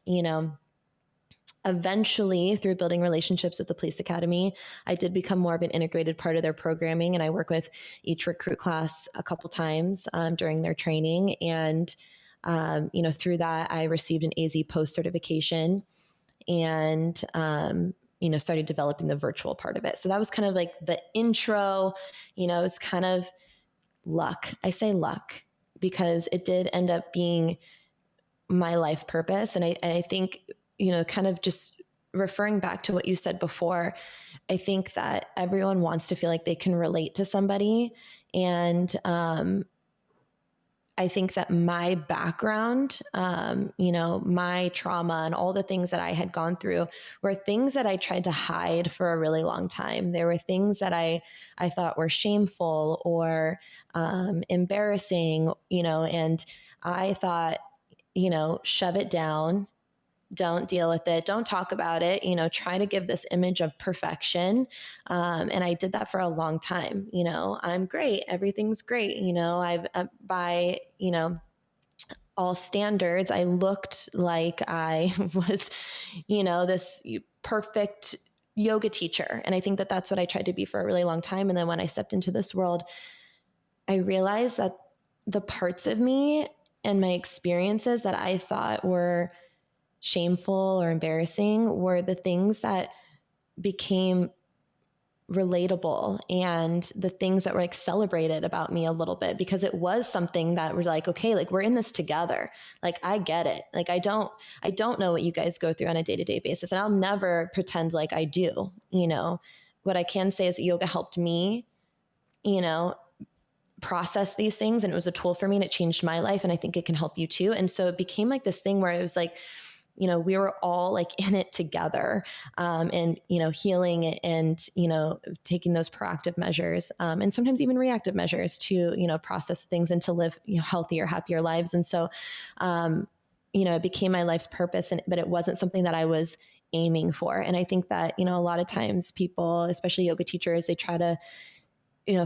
eventually through building relationships with the police academy, I did become more of an integrated part of their programming. And I work with each recruit class a couple times during their training. And, through that, I received an AZ post certification and, started developing the virtual part of it. So that was kind of like the intro, it's kind of luck. I say luck because it did end up being my life purpose. And I think, kind of just referring back to what you said before, I think that everyone wants to feel like they can relate to somebody. And I think that my background, my trauma and all the things that I had gone through were things that I tried to hide for a really long time. There were things that I thought were shameful or embarrassing, and I thought, shove it down. Don't deal with it. Don't talk about it. Try to give this image of perfection. And I did that for a long time. I'm great. Everything's great. By, all standards, I looked like I was, this perfect yoga teacher. And I think that that's what I tried to be for a really long time. And then when I stepped into this world, I realized that the parts of me and my experiences that I thought were shameful or embarrassing were the things that became relatable and the things that were like celebrated about me a little bit, because it was something that we're like, okay, like we're in this together. Like, I get it. Like, I don't know what you guys go through on a day-to-day basis, and I'll never pretend like I do. What I can say is that yoga helped me, process these things, and it was a tool for me, and it changed my life. And I think it can help you too. And so it became like this thing where it was like, we were all like in it together, and, healing and, taking those proactive measures, and sometimes even reactive measures to, process things and to live healthier, happier lives. And so, it became my life's purpose, but it wasn't something that I was aiming for. And I think that, a lot of times people, especially yoga teachers, they try to,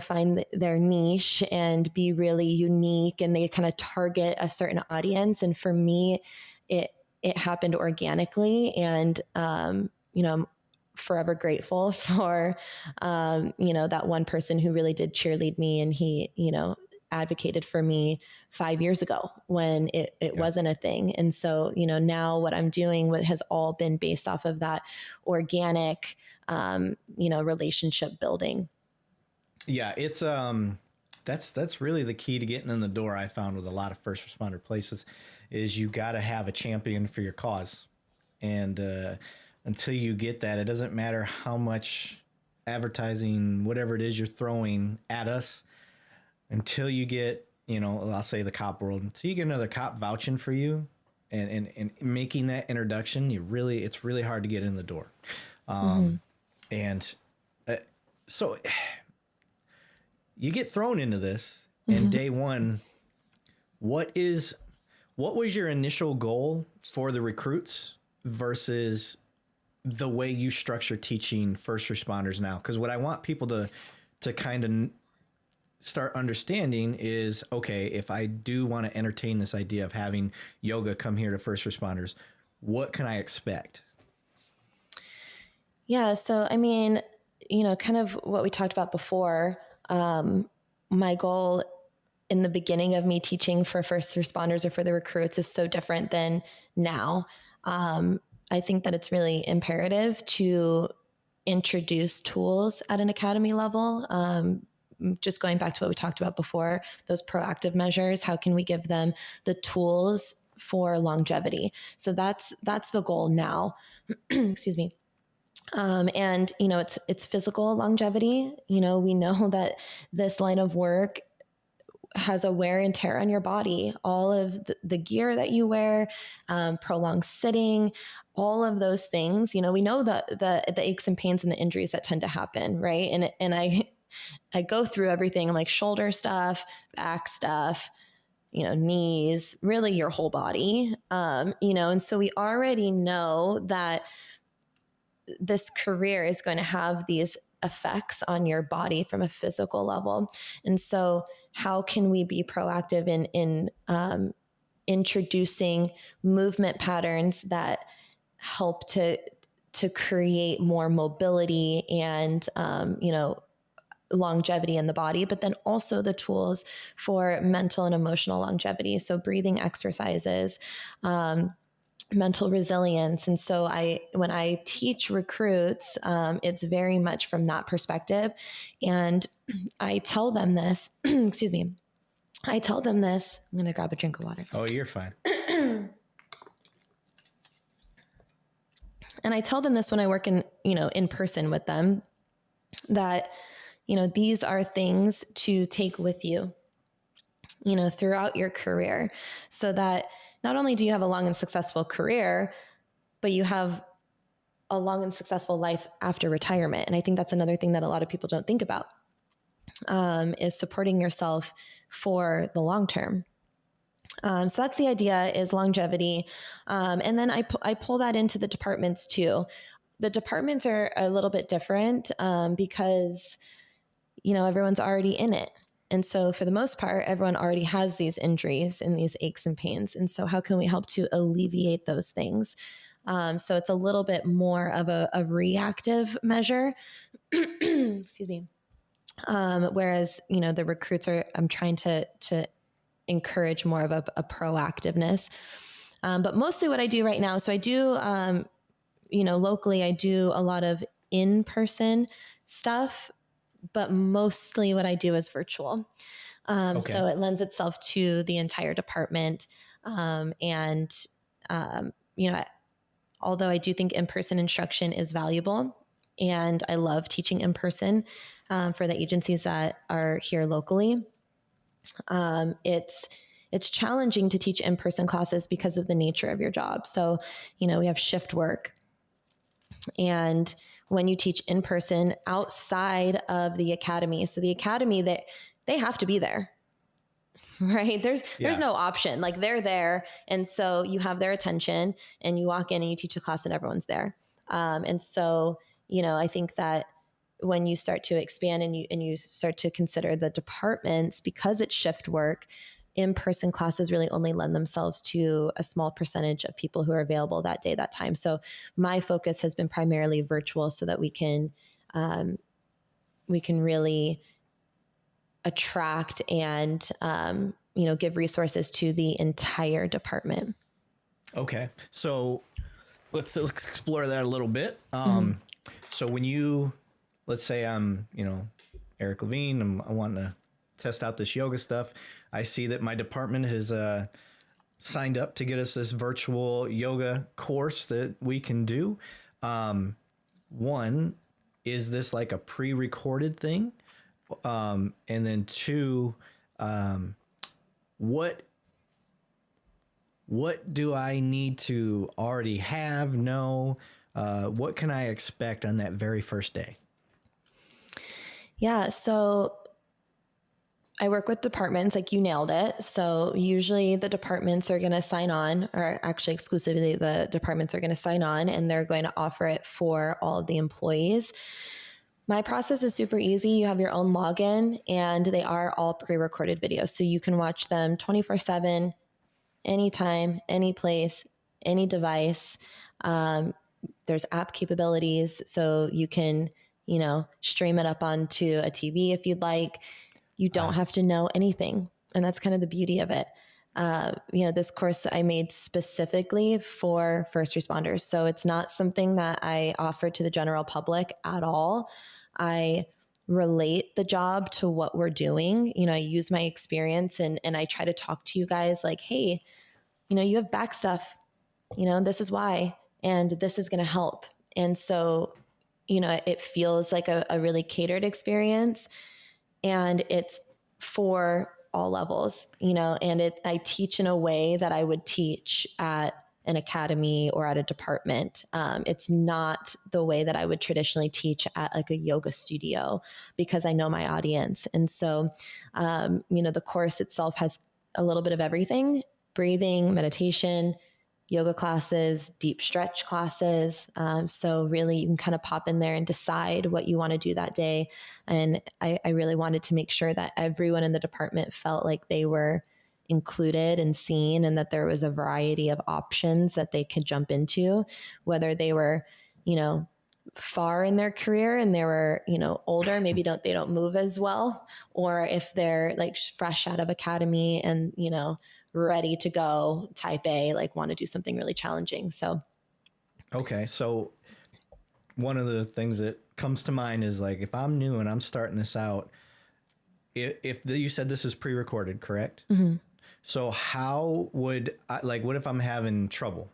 find their niche and be really unique, and they kind of target a certain audience. And for me, it happened organically. And, I'm forever grateful for, that one person who really did cheerlead me. And he, advocated for me 5 years ago when it wasn't a thing. And so, now what I'm doing has all been based off of that organic, relationship building. Yeah. It's, that's really the key to getting in the door. I found with a lot of first responder places is you got to have a champion for your cause. And until you get that, it doesn't matter how much advertising, whatever it is you're throwing at us, until you get, I'll say the cop world, until you get another cop vouching for you and making that introduction, it's really hard to get in the door. And so you get thrown into this, and day one, what was your initial goal for the recruits versus the way you structure teaching first responders now? Because what I want people to kind of start understanding is, okay, if I do want to entertain this idea of having yoga come here to first responders, what can I expect? Yeah. So, I mean, kind of what we talked about before, my goal in the beginning of me teaching for first responders or for the recruits is so different than now. I think that it's really imperative to introduce tools at an academy level, just going back to what we talked about before, those proactive measures, how can we give them the tools for longevity? So that's the goal now. Excuse me. And it's physical longevity. We know that this line of work has a wear and tear on your body. All of the gear that you wear, prolonged sitting, all of those things. We know the aches and pains and the injuries that tend to happen, right? And I go through everything. I'm like shoulder stuff, back stuff, knees, really your whole body. And so we already know that this career is going to have these effects on your body from a physical level. And so how can we be proactive in introducing movement patterns that help to create more mobility and, longevity in the body, but then also the tools for mental and emotional longevity. So breathing exercises, mental resilience. And so when I teach recruits, it's very much from that perspective. And I tell them this, excuse me. I tell them this, I'm going to grab a drink of water. Oh, you're fine. And I tell them this when I work in person with them, that, these are things to take with you, throughout your career, so that not only do you have a long and successful career, but you have a long and successful life after retirement. And I think that's another thing that a lot of people don't think about, is supporting yourself for the long term. So that's the idea, is longevity. And then I pull that into the departments too. The departments are a little bit different because, everyone's already in it. And so for the most part, everyone already has these injuries and these aches and pains. And so how can we help to alleviate those things? So it's a little bit more of a reactive measure. Excuse me. Whereas, the recruits I'm trying to encourage more of a proactiveness. But mostly what I do right now, so I do, locally, I do a lot of in-person stuff, but mostly what I do is virtual. Okay. So it lends itself to the entire department. And although I do think in-person instruction is valuable, and I love teaching in person for the agencies that are here locally, it's challenging to teach in-person classes because of the nature of your job. So, we have shift work. And when you teach in person outside of the academy, so the academy, that they have to be there, right? There's no option. Like, they're there. And so you have their attention, and you walk in and you teach a class and everyone's there. And so, I think that when you start to expand and you start to consider the departments, because it's shift work, in-person classes really only lend themselves to a small percentage of people who are available that day, that time. So my focus has been primarily virtual, so that we can really attract and, give resources to the entire department. Okay. So let's explore that a little bit. So when let's say I'm, Eric Levine, I want to test out this yoga stuff. I see that my department has signed up to get us this virtual yoga course that we can do. One, is this like a pre-recorded thing? And then two, what do I need to already know? What can I expect on that very first day? Yeah. So I work with departments, like you nailed it. So usually the departments are going to sign on, or actually exclusively the departments are going to sign on, and they're going to offer it for all of the employees. My process is super easy. You have your own login, and they are all pre-recorded videos. So you can watch them 24/7, anytime, any place, any device. There's app capabilities. So you can, stream it up onto a TV if you'd like. You don't have to know anything. And that's kind of the beauty of it. This course I made specifically for first responders. So it's not something that I offer to the general public at all. I relate the job to what we're doing. I use my experience and I try to talk to you guys like, hey, you have back stuff, this is why, and this is going to help. And so, it feels like a really catered experience, and it's for all levels, and I teach in a way that I would teach at an academy or at a department. It's not the way that I would traditionally teach at like a yoga studio, because I know my audience. And so, the course itself has a little bit of everything: breathing, meditation, yoga classes, deep stretch classes. So really you can kind of pop in there and decide what you want to do that day. And I really wanted to make sure that everyone in the department felt like they were included and seen, and that there was a variety of options that they could jump into, whether they were, far in their career and they were, older, maybe they don't move as well, or if they're like fresh out of academy and, ready to go, type A, like want to do something really challenging. So, okay. So one of the things that comes to mind is like, if I'm new and I'm starting this out, if you said this is pre-recorded, correct? Mm-hmm. So how would what if I'm having trouble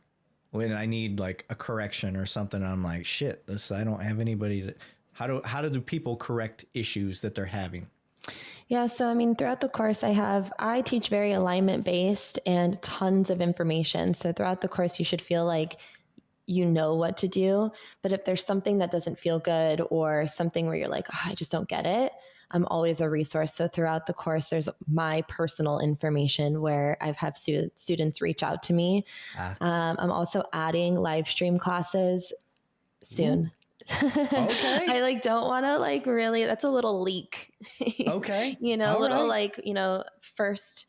when I need like a correction or something? I'm like, shit, I don't have anybody to, how do people correct issues that they're having? Yeah. So, throughout the course I teach very alignment based and tons of information. So throughout the course, you should feel like you know what to do. But if there's something that doesn't feel good or something where you're like, oh, I just don't get it, I'm always a resource. So throughout the course, there's my personal information where I've had students reach out to me. I'm also adding live stream classes soon. Okay. I don't want to really, that's a little leak. Okay. Little right. First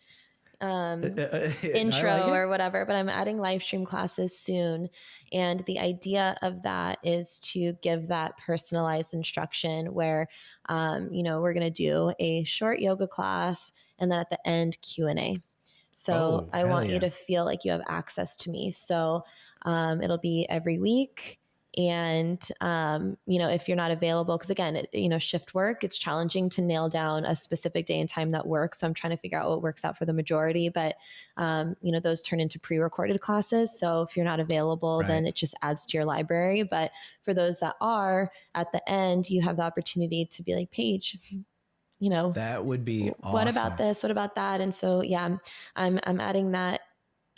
intro like or whatever, but I'm adding live stream classes soon. And the idea of that is to give that personalized instruction where, we're going to do a short yoga class and then at the end Q&A. So I want you to feel like you have access to me. So it'll be every week. And, if you're not available, because again, shift work, it's challenging to nail down a specific day and time that works. So I'm trying to figure out what works out for the majority, but, those turn into pre-recorded classes. So if you're not available, right, then it just adds to your library. But for those that are, at the end, you have the opportunity to be like, Paige, that would be awesome. What about this? What about that? And so, yeah, I'm adding that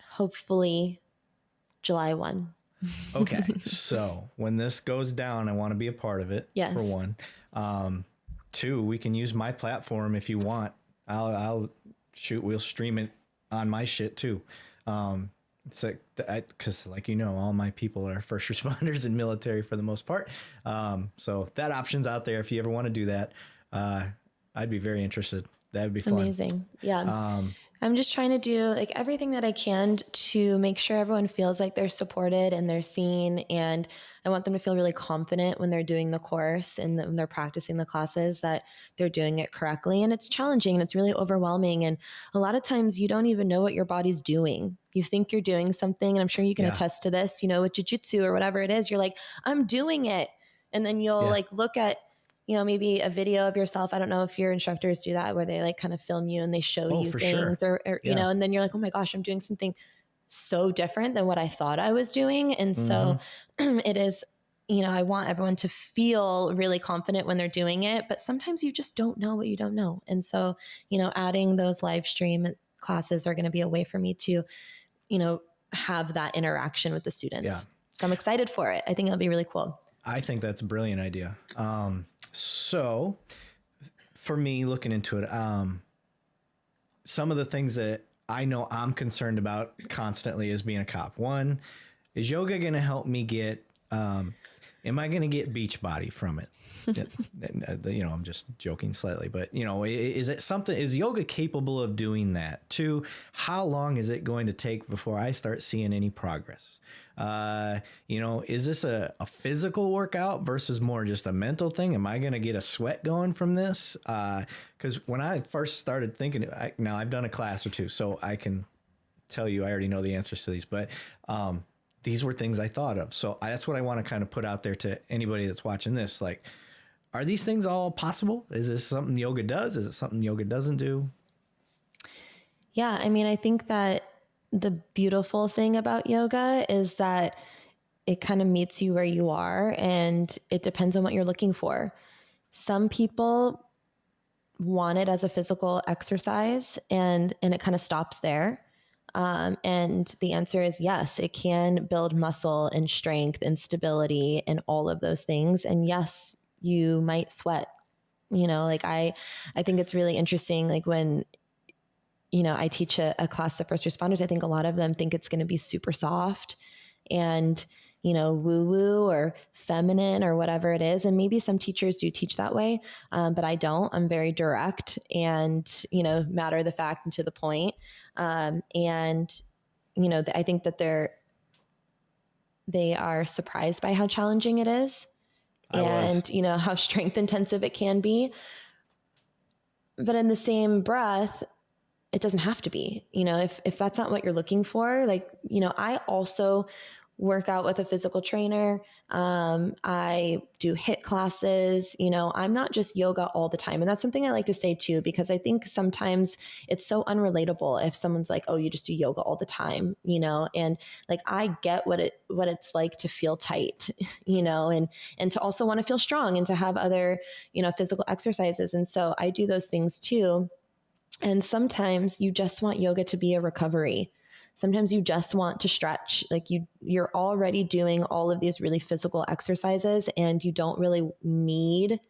hopefully July 1. Okay. So when this goes down, I want to be a part of it. Yes. For one. Two, we can use my platform if you want. We'll stream it on my shit too. It's like, cause all my people are first responders and military for the most part. So that option's out there. If you ever want to do that, I'd be very interested. That'd be fun. Amazing. Yeah. I'm just trying to do everything that I can to make sure everyone feels like they're supported and they're seen. And I want them to feel really confident when they're doing the course and when they're practicing the classes that they're doing it correctly. And it's challenging and it's really overwhelming. And a lot of times you don't even know what your body's doing. You think you're doing something, and I'm sure you can attest to this, with jiu-jitsu or whatever it is, you're like, I'm doing it. And then you'll look at, maybe a video of yourself. I don't know if your instructors do that, where they kind of film you and they show you things or and then you're like, oh my gosh, I'm doing something so different than what I thought I was doing. And so it is, I want everyone to feel really confident when they're doing it, but sometimes you just don't know what you don't know. And so, adding those live stream classes are going to be a way for me to, have that interaction with the students. Yeah. So I'm excited for it. I think it'll be really cool. I think that's a brilliant idea. So for me looking into it, some of the things that I know I'm concerned about constantly as being a cop. One, is yoga going to help me get, am I going to get beach body from it? I'm just joking slightly, but is yoga capable of doing that? Two, how long is it going to take before I start seeing any progress? Is this a physical workout versus more just a mental thing? Am I going to get a sweat going from this? Cause when I first started thinking, now I've done a class or two, so I can tell you, I already know the answers to these, but, these were things I thought of. So that's what I want to kind of put out there to anybody that's watching this. Like, Are these things all possible? Is this something yoga does? Is it something yoga doesn't do? Yeah. I mean, I think that the beautiful thing about yoga is that it kind of meets you where you are, and it depends on what you're looking for. Some people want it as a physical exercise, and it kind of stops there. And the answer is yes, it can build muscle and strength and stability and all of those things. And yes, you might sweat. Like I think it's really interesting. Like when I teach a class to first responders, I think a lot of them think it's going to be super soft and woo woo or feminine or whatever it is. And maybe some teachers do teach that way, but I don't. I'm very direct and matter of the fact and to the point. And I think that they are surprised by how challenging it is, and how strength intensive it can be. But in the same breath, it doesn't have to be. If that's not what you're looking for, like, I also work out with a physical trainer. I do HIIT classes. I'm not just yoga all the time. And that's something I like to say too, because I think sometimes it's so unrelatable if someone's like, oh, you just do yoga all the time, and like, I get what it's like to feel tight, and to also want to feel strong and to have other, physical exercises. And so I do those things too. And sometimes you just want yoga to be a recovery. Sometimes you just want to stretch. Like you're already doing all of these really physical exercises, and you don't really need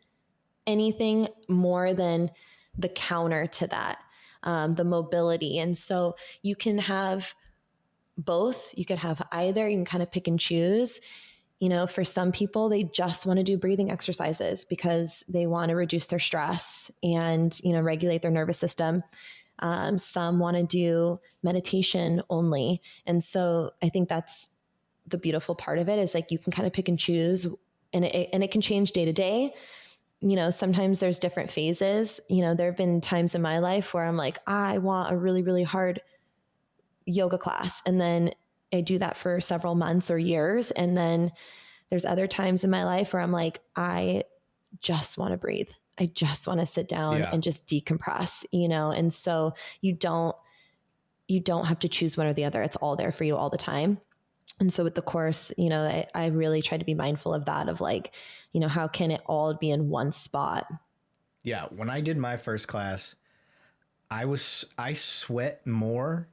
anything more than the counter to that, the mobility. And so you can have both. You could have either. You can kind of pick and choose. For some people, they just want to do breathing exercises because they want to reduce their stress and, regulate their nervous system. Some want to do meditation only. And so I think that's the beautiful part of it, is like, you can kind of pick and choose, and it can change day to day. Sometimes there's different phases. There have been times in my life where I'm like, I want a really, really hard yoga class. And then I do that for several months or years. And then there's other times in my life where I'm like, I just want to breathe. I just want to sit down and just decompress, and so you don't have to choose one or the other. It's all there for you all the time. And so with the course, I really try to be mindful of that, of like, how can it all be in one spot? Yeah. When I did my first class, I sweat more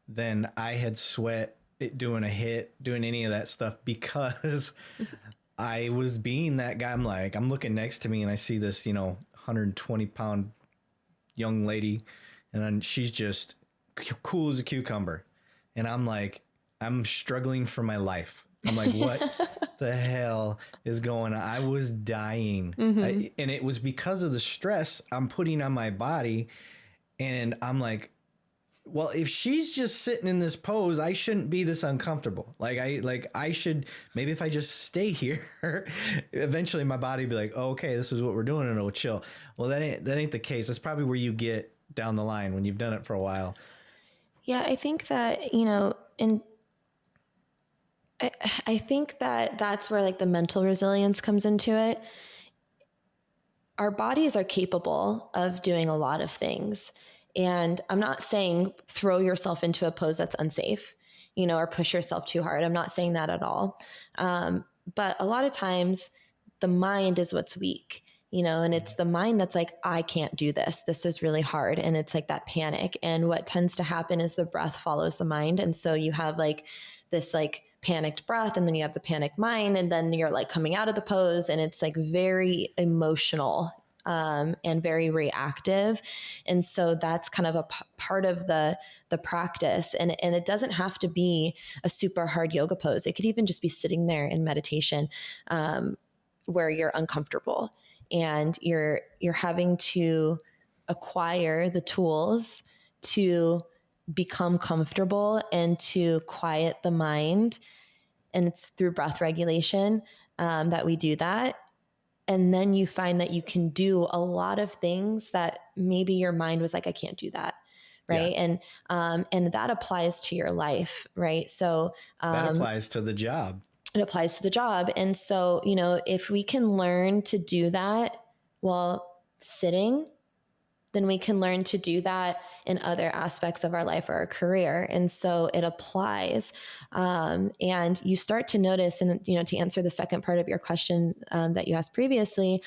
than I had sweat doing a HIIT, doing any of that stuff, because I was being that guy. I'm looking next to me and I see this, 120-pound young lady, and she's just cool as a cucumber. And I'm struggling for my life. I'm like, what the hell is going on? I was dying. Mm-hmm. And it was because of the stress I'm putting on my body. And I'm like, well, if she's just sitting in this pose, I shouldn't be this uncomfortable. I should, maybe if I just stay here, eventually my body be like, oh, okay, this is what we're doing, and it'll chill. Well, that ain't the case. That's probably where you get down the line when you've done it for a while. Yeah, I think that, I think that that's where like the mental resilience comes into it. Our bodies are capable of doing a lot of things. And I'm not saying throw yourself into a pose that's unsafe, or push yourself too hard. I'm not saying that at all. But a lot of times the mind is what's weak, and it's the mind that's like, I can't do this. This is really hard. And it's like that panic. And what tends to happen is the breath follows the mind. And so you have like this like panicked breath, and then you have the panicked mind, and then you're like coming out of the pose, and it's like very emotional and very reactive. And so that's kind of a part of the practice. And it doesn't have to be a super hard yoga pose. It could even just be sitting there in meditation, where you're uncomfortable and you're having to acquire the tools to become comfortable and to quiet the mind. And it's through breath regulation that we do that. And then you find that you can do a lot of things that maybe your mind was like, I can't do that. Right. Yeah. And that applies to your life. Right. So that applies to the job. it applies to the job. And so, you know, if we can learn to do that while sitting, then we can learn to do that in other aspects of our life or our career. And so it applies. And you start to notice, and, you know, to answer the second part of your question that you asked previously,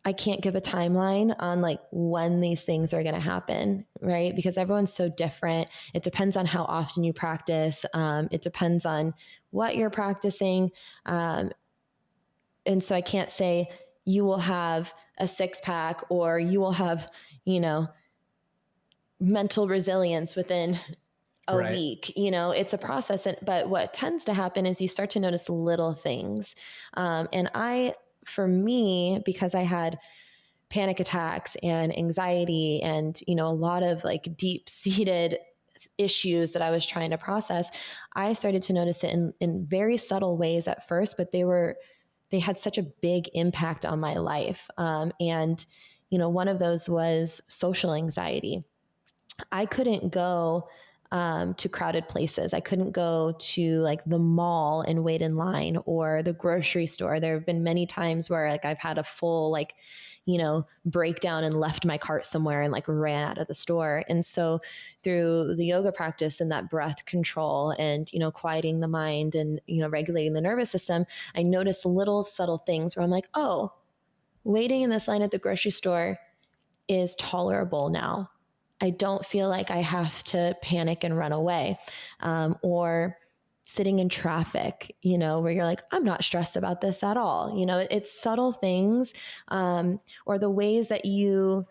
I can't give a timeline on like when these things are going to happen, right? Because everyone's so different. It depends on how often you practice. It depends on what you're practicing. And so I can't say you will have a six pack or you will have, you know, mental resilience within a week. You know, it's a process. But what tends to happen is you start to notice little things. For me, because I had panic attacks and anxiety and, you know, a lot of like deep seated issues that I was trying to process, I started to notice it in very subtle ways at first, but they had such a big impact on my life. And, you know, one of those was social anxiety. I couldn't go to crowded places. I couldn't go to like the mall and wait in line or the grocery store. There have been many times where like I've had a full like, you know, breakdown and left my cart somewhere and like ran out of the store. And so through the yoga practice and that breath control and, you know, quieting the mind and, you know, regulating the nervous system, I noticed little subtle things where I'm like, oh, waiting in this line at the grocery store is tolerable now. I don't feel like I have to panic and run away, or sitting in traffic, you know, where you're like, I'm not stressed about this at all. You know, it's subtle things, or the ways that you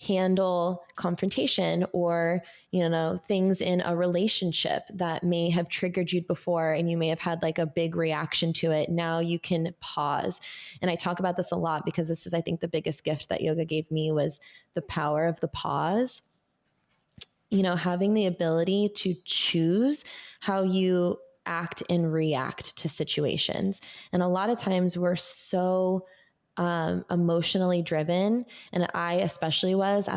handle confrontation or, you know, things in a relationship that may have triggered you before and you may have had like a big reaction to it. Now you can pause. And I talk about this a lot because this is, I think, the biggest gift that yoga gave me was the power of the pause. You know, having the ability to choose how you act and react to situations. And a lot of times we're so emotionally driven. And I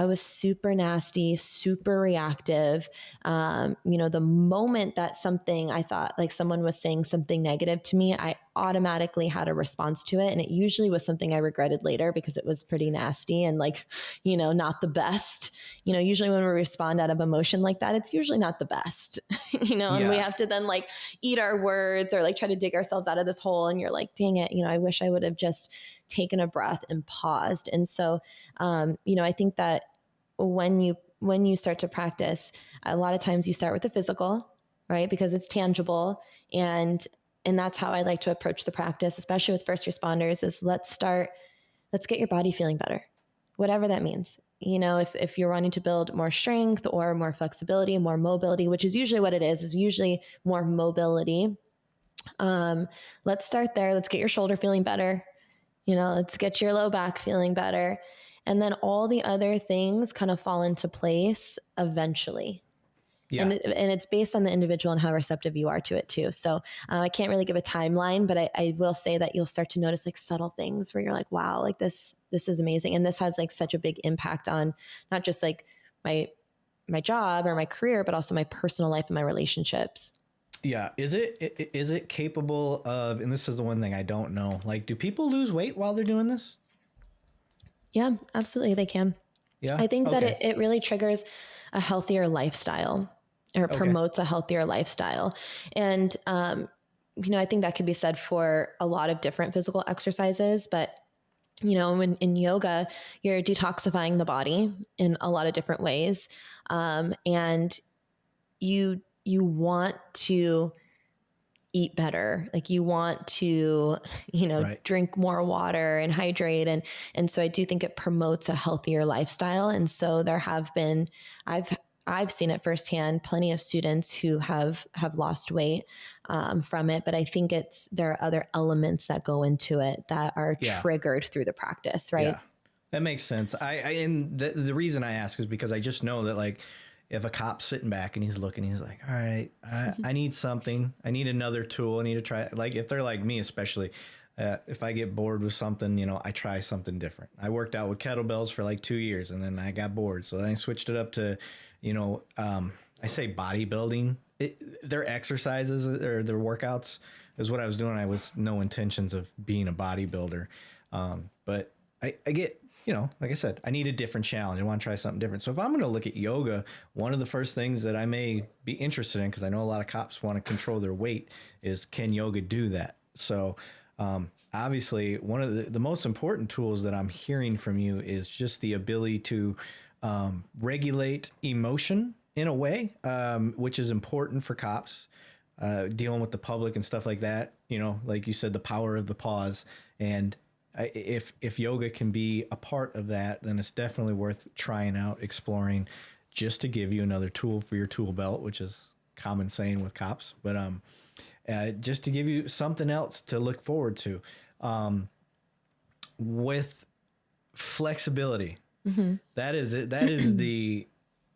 was super nasty, super reactive. You know, the moment that something I thought like someone was saying something negative to me, I automatically had a response to it. And it usually was something I regretted later because it was pretty nasty and like, you know, not the best. You know, usually when we respond out of emotion like that, it's usually not the best, you know, and we have to then like eat our words or like try to dig ourselves out of this hole. And you're like, dang it, you know, I wish I would have just taken a breath and paused. And so, you know, I think that when you start to practice, a lot of times you start with the physical, right? Because it's tangible. And that's how I like to approach the practice, especially with first responders, is let's get your body feeling better, whatever that means. You know, if you're wanting to build more strength or more flexibility, more mobility, which is usually what it is usually more mobility. Let's start there. Let's get your shoulder feeling better. You know, let's get your low back feeling better. And then all the other things kind of fall into place eventually. Yeah. And it's based on the individual and how receptive you are to it too. So I can't really give a timeline, but I will say that you'll start to notice like subtle things where you're like, wow, like this is amazing. And this has like such a big impact on not just like my job or my career, but also my personal life and my relationships. Yeah. Is it capable of, and this is the one thing I don't know, like, do people lose weight while they're doing this? Yeah, absolutely. They can. Yeah. I think that it really triggers a healthier lifestyle or promotes a healthier lifestyle. And, you know, I think that could be said for a lot of different physical exercises, but you know, when in yoga, you're detoxifying the body in a lot of different ways. And you want to eat better. Like you want to, you know, drink more water and hydrate. And so I do think it promotes a healthier lifestyle. And so there have been, I've seen it firsthand, plenty of students who have lost weight from it. But I think there are other elements that go into it that are triggered through the practice. Right. Yeah. That makes sense. And the reason I ask is because I just know that like, if a cop's sitting back and he's looking, he's like, all right, I need something. I need another tool. I need to try. Like if they're like me, especially if I get bored with something, you know, I try something different. I worked out with kettlebells for like 2 years and then I got bored. So then I switched it up to, you know, I say bodybuilding. Their exercises or their workouts is what I was doing. I was no intentions of being a bodybuilder. But I get, like I said, I need a different challenge. I want to try something different. So if I'm going to look at yoga, one of the first things that I may be interested in, because I know a lot of cops want to control their weight, is can yoga do that? So obviously, one of the most important tools that I'm hearing from you is just the ability to regulate emotion in a way, which is important for cops, dealing with the public and stuff like that. Like you said, the power of the pause. And if yoga can be a part of that, then it's definitely worth trying out, exploring, just to give you another tool for your tool belt, which is common saying with cops. But just to give you something else to look forward to, with flexibility. Mm-hmm. That is it.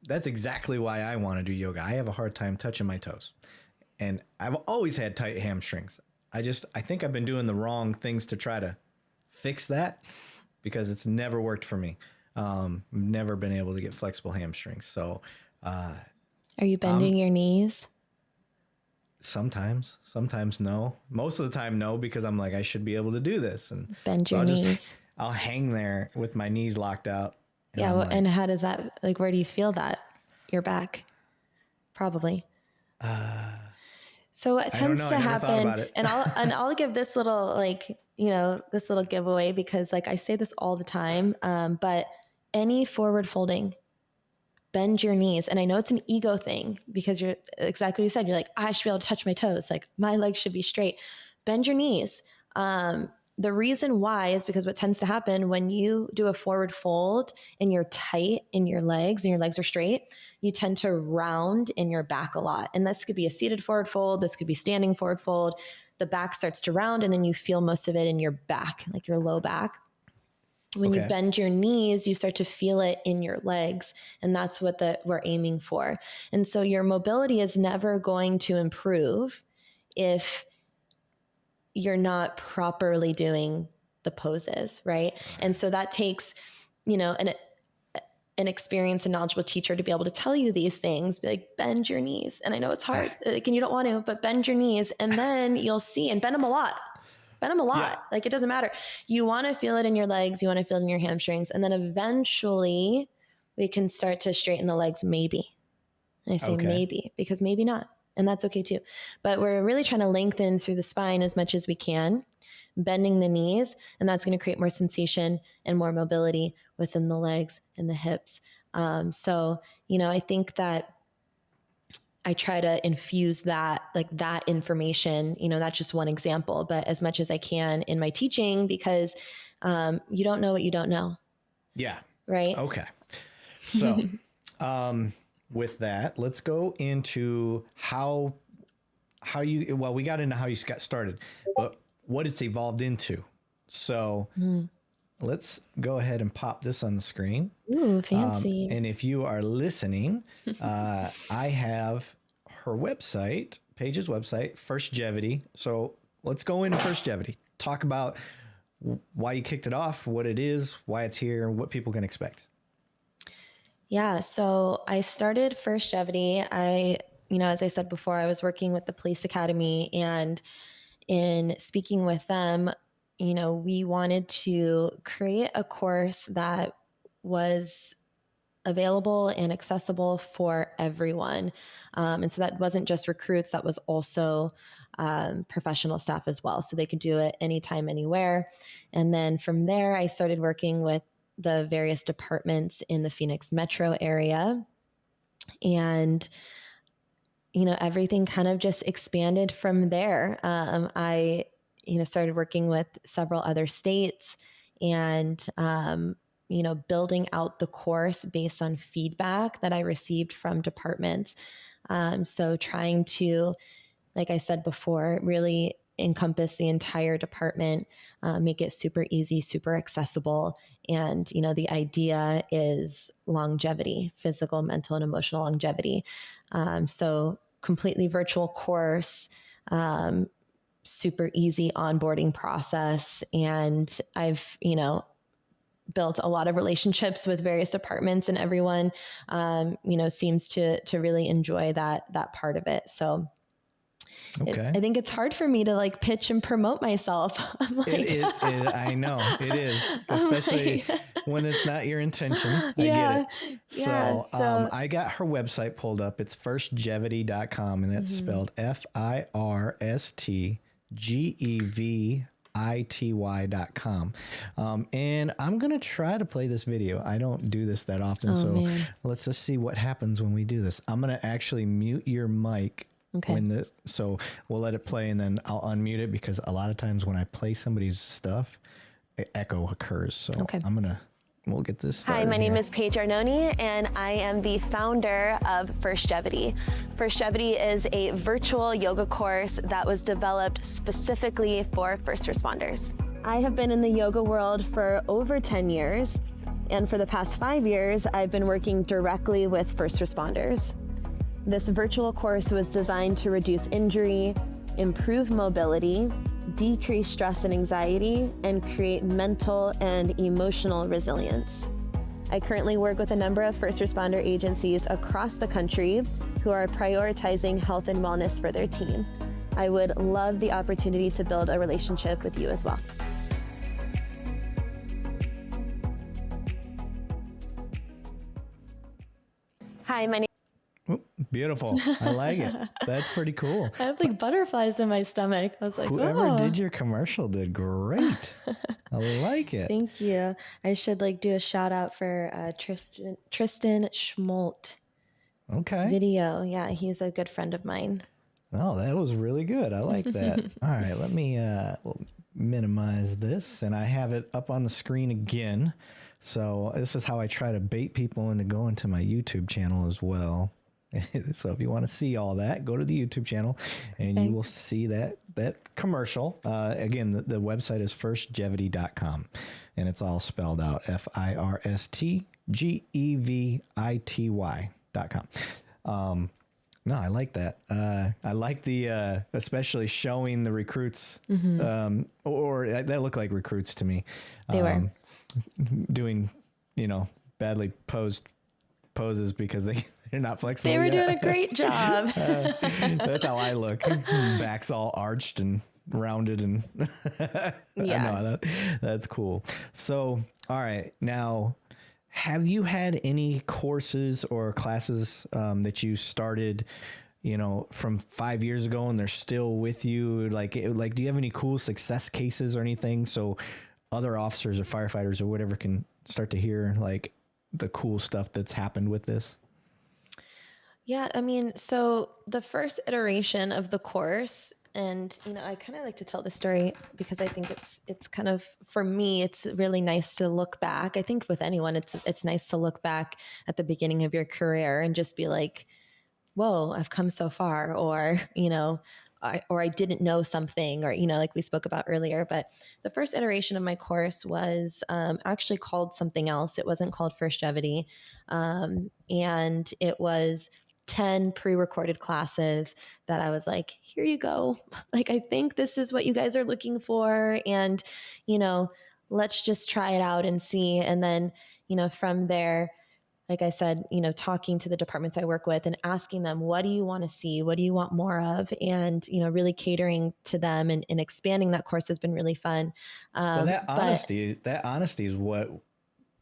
That's exactly why I want to do yoga. I have a hard time touching my toes, and I've always had tight hamstrings. I think I've been doing the wrong things to try to fix that, because it's never worked for me. Never been able to get flexible hamstrings. So, are you bending your knees? Sometimes no. Most of the time, no, because I'm like, I should be able to do this. And bend your knees. I'll hang there with my knees locked out. Yeah. Well, and how does that, like, where do you feel that? Your back? Probably. So what tends to happen, and I'll give this little, this little giveaway, because like I say this all the time, but any forward folding, bend your knees. And I know it's an ego thing, because you're exactly what you said. You're like, I should be able to touch my toes. Like my legs should be straight. Bend your knees. The reason why is because what tends to happen when you do a forward fold and you're tight in your legs and your legs are straight, you tend to round in your back a lot. And this could be a seated forward fold. This could be standing forward fold. The back starts to round, and then you feel most of it in your back, like your low back. When you bend your knees, you start to feel it in your legs. And that's what we're aiming for. And so your mobility is never going to improve if you're not properly doing the poses, right? And so that takes, an experienced and knowledgeable teacher to be able to tell you these things, be like, bend your knees. And I know it's hard, and you don't want to, but bend your knees, and then you'll see, and bend them a lot. Yeah. Like, it doesn't matter. You want to feel it in your legs. You want to feel it in your hamstrings. And then eventually we can start to straighten the legs. Maybe. And I say maybe, because maybe not. And that's okay too. But we're really trying to lengthen through the spine as much as we can, bending the knees. And that's going to create more sensation and more mobility within the legs and the hips. So, I think that I try to infuse that information, that's just one example, but as much as I can in my teaching, because you don't know what you don't know. Yeah. Right. Okay. So, with that, let's go into how we got into how you got started, but what it's evolved into. So let's go ahead and pop this on the screen. Ooh, fancy. And if you are listening, I have her website, Paige's website, Firstgevity. So let's go into Firstgevity. Talk about why you kicked it off, what it is, why it's here, and what people can expect. Yeah. So I started Firstgevity. As I said before, I was working with the police academy, and in speaking with them, we wanted to create a course that was available and accessible for everyone. And so that wasn't just recruits, that was also professional staff as well. So they could do it anytime, anywhere. And then from there, I started working with the various departments in the Phoenix metro area. And, everything kind of just expanded from there. I started working with several other states, and, building out the course based on feedback that I received from departments. So trying to, like I said before, really encompass the entire department, make it super easy, super accessible. And, the idea is longevity, physical, mental, and emotional longevity. So completely virtual course, super easy onboarding process. And I've, built a lot of relationships with various departments, and everyone, seems to really enjoy that part of it. So Okay. I think it's hard for me to like pitch and promote myself. I'm like, I know it is, especially when it's not your intention. I yeah, get it. yeah. So I got her website pulled up. It's firstgevity.com, and that's spelled FIRSTGEVITY.com. And I'm going to try to play this video. I don't do this that often. Man. Let's just see what happens when we do this. I'm going to actually mute your mic. Okay. So we'll let it play and then I'll unmute it, because a lot of times when I play somebody's stuff, echo occurs. So we'll get this started. Hi, my name here. is Paige Arnone, and I am the founder of FirstGevity. FirstGevity is a virtual yoga course that was developed specifically for first responders. I have been in the yoga world for over 10 years, and for the past 5 years, I've been working directly with first responders. This virtual course was designed to reduce injury, improve mobility, decrease stress and anxiety, and create mental and emotional resilience. I currently work with a number of first responder agencies across the country who are prioritizing health and wellness for their team. I would love the opportunity to build a relationship with you as well. Hi, my name. Beautiful. I like it. That's pretty cool. I have like butterflies in my stomach. I was like, Whoever did your commercial did great. I like it. Thank you. I should like do a shout out for Tristan Schmolt. Okay. Video. Yeah, he's a good friend of mine. Oh, that was really good. I like that. All right, let me we'll minimize this, and I have it up on the screen again. So this is how I try to bait people into going to my YouTube channel as well. So if you want to see all that, go to the YouTube channel and you will see that commercial. Again, the website is firstgevity.com, and it's all spelled out FIRSTGEVITY.com. No, I like that. I like the especially showing the recruits, or that look like recruits to me. They were doing, badly posed poses because they're not flexible. They were yet. doing a great job. That's how I look. Back's all arched and rounded, and Yeah. I know that's cool. So, all right, now, have you had any courses or classes that you started, from 5 years ago and they're still with you? Like, do you have any cool success cases or anything, so other officers or firefighters or whatever can start to hear like the cool stuff that's happened with this? Yeah, I mean, so the first iteration of the course, and I kind of like to tell the story because I think it's kind of, for me, it's really nice to look back. I think with anyone, it's nice to look back at the beginning of your career and just be like, whoa, I've come so far, or I didn't know something, or like we spoke about earlier. But the first iteration of my course was actually called something else. It wasn't called FirstGevity, and it was 10 pre-recorded classes that I was like, here you go. Like, I think this is what you guys are looking for. And, let's just try it out and see. And then, from there, like I said, talking to the departments I work with and asking them, what do you want to see? What do you want more of? And, really catering to them and expanding that course has been really fun. Well, that honesty is what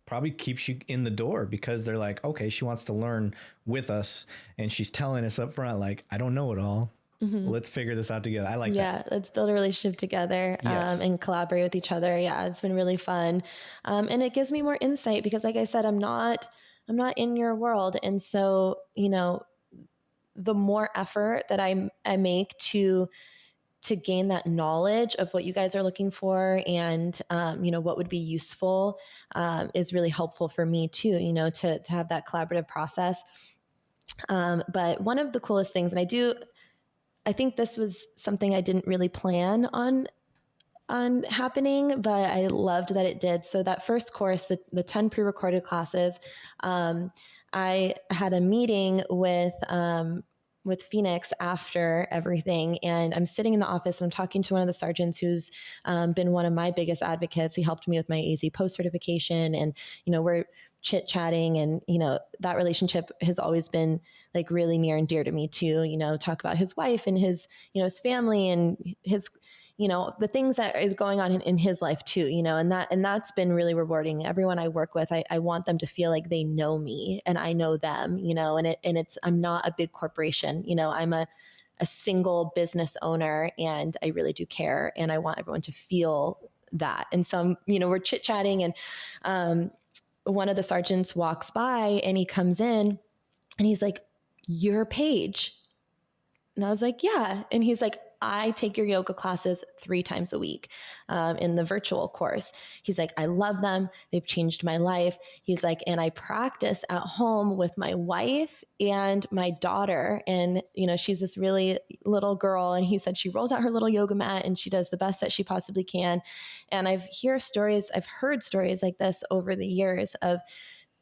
probably keeps you in the door, because they're like, okay, she wants to learn with us and she's telling us up front, like, I don't know it all. Let's figure this out together. I like that. Yeah, let's build a relationship together and collaborate with each other. Yeah, it's been really fun. And it gives me more insight because, like I said, I'm not in your world. And so, the more effort that I make to gain that knowledge of what you guys are looking for and, what would be useful is really helpful for me too, to have that collaborative process. But one of the coolest things, and I think this was something I didn't really plan on happening, but I loved that it did. So that first course, the 10 pre-recorded classes, I had a meeting with Phoenix after everything. And I'm sitting in the office and I'm talking to one of the sergeants who's been one of my biggest advocates. He helped me with my AZ post certification. And, we're chit chatting. And, that relationship has always been like really near and dear to me too, talk about his wife and his, his family and his, the things that is going on in his life too, and that's been really rewarding. Everyone I work with, I want them to feel like they know me and I know them, I'm not a big corporation, I'm a single business owner, and I really do care. And I want everyone to feel that. And so, we're chit chatting, and one of the sergeants walks by and he comes in and he's like, "You're Paige." And I was like, "Yeah." And he's like, "I take your yoga classes 3 times a week in the virtual course." He's like, "I love them. They've changed my life." He's like, "And I practice at home with my wife and my daughter." And, she's this really little girl. And he said she rolls out her little yoga mat and she does the best that she possibly can. And I've heard stories like this over the years of,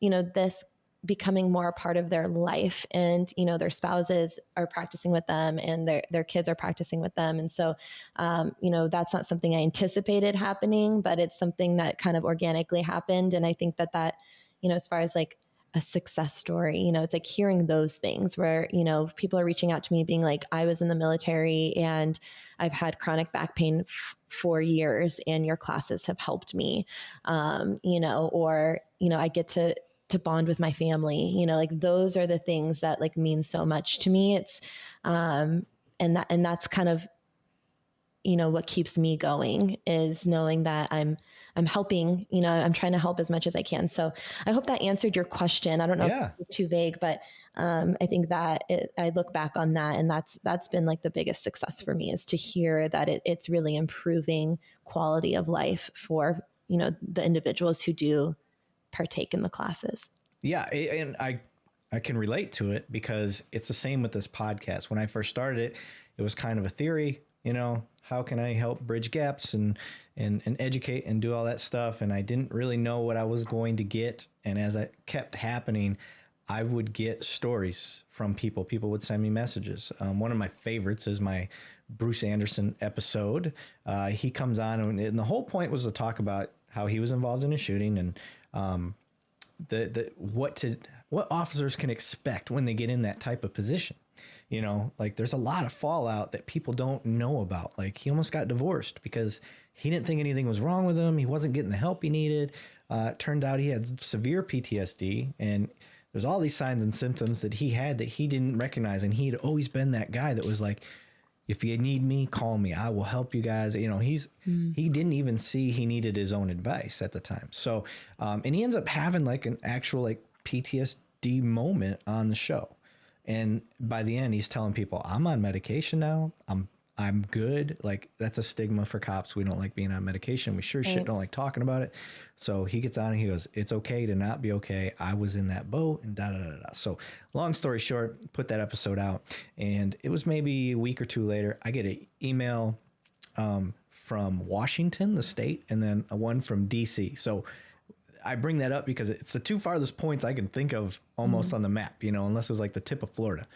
this becoming more a part of their life, and their spouses are practicing with them and their kids are practicing with them. And so that's not something I anticipated happening, but it's something that kind of organically happened. And I think that as far as like a success story, it's like hearing those things where people are reaching out to me being like, "I was in the military and I've had chronic back pain for years and your classes have helped me," or I get to bond with my family, like those are the things that like mean so much to me. It's, and that's kind of, what keeps me going, is knowing that I'm helping, I'm trying to help as much as I can. So I hope that answered your question. I don't know if it's too vague, but I think that I look back on that, and that's been like the biggest success for me, is to hear that it's really improving quality of life for, the individuals who do partake in the classes. Yeah. And I can relate to it because it's the same with this podcast. When I first started it, it was kind of a theory, how can I help bridge gaps and educate and do all that stuff? And I didn't really know what I was going to get. And as it kept happening, I would get stories from people. People would send me messages. One of my favorites is my Bruce Anderson episode. He comes on, and the whole point was to talk about how he was involved in a shooting, and what officers can expect when they get in that type of position. Like there's a lot of fallout that people don't know about. Like he almost got divorced because he didn't think anything was wrong with him. He wasn't getting the help he needed. It turned out he had severe PTSD, and there's all these signs and symptoms that he had that he didn't recognize. And he'd always been that guy that was like, "If you need me, call me. I will help you guys." He didn't even see he needed his own advice at the time. So, and he ends up having like an actual like PTSD moment on the show. And by the end, he's telling people, "I'm on medication now. I'm good." Like that's a stigma for cops. We don't like being on medication. We sure shit don't like talking about it. So he gets on and he goes, "It's okay to not be okay. I was in that boat," and da da da da. So long story short, put that episode out, and it was maybe a week or two later, I get an email from Washington, the state, and then one from DC. So I bring that up because it's the two farthest points I can think of almost on the map, unless it's like the tip of Florida.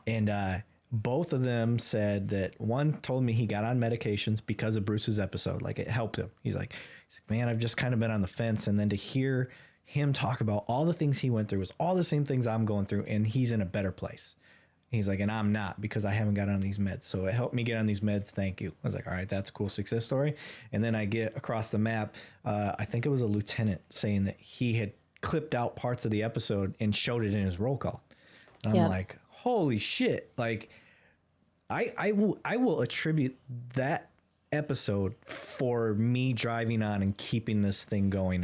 And both of them said that one told me he got on medications because of Bruce's episode. Like it helped him. He's like, "Man, I've just kind of been on the fence." And then to hear him talk about all the things he went through was all the same things I'm going through, and he's in a better place. He's like, "And I'm not, because I haven't got on these meds. So it helped me get on these meds. Thank you." I was like, "All right, that's a cool success story." And then I get across the map. I think it was a lieutenant saying that he had clipped out parts of the episode and showed it in his roll call. And I'm like, holy shit. Like I will attribute that episode for me driving on and keeping this thing going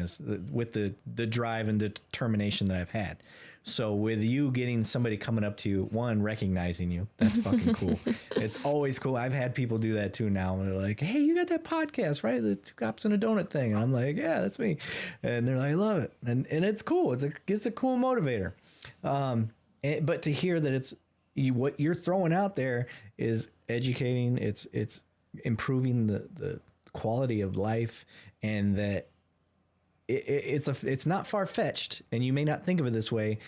with the drive and determination that I've had. So with you getting somebody coming up to you, one, recognizing you, that's fucking cool. It's always cool. I've had people do that too now. And they're like, "Hey, you got that podcast, right? The Two Cops and a Donut thing." And I'm like, "Yeah, that's me." And they're like, "I love it." And it's cool. It's a cool motivator. But to hear that what you're throwing out there is educating, it's improving the quality of life, and that it's not far-fetched, and you may not think of it this way,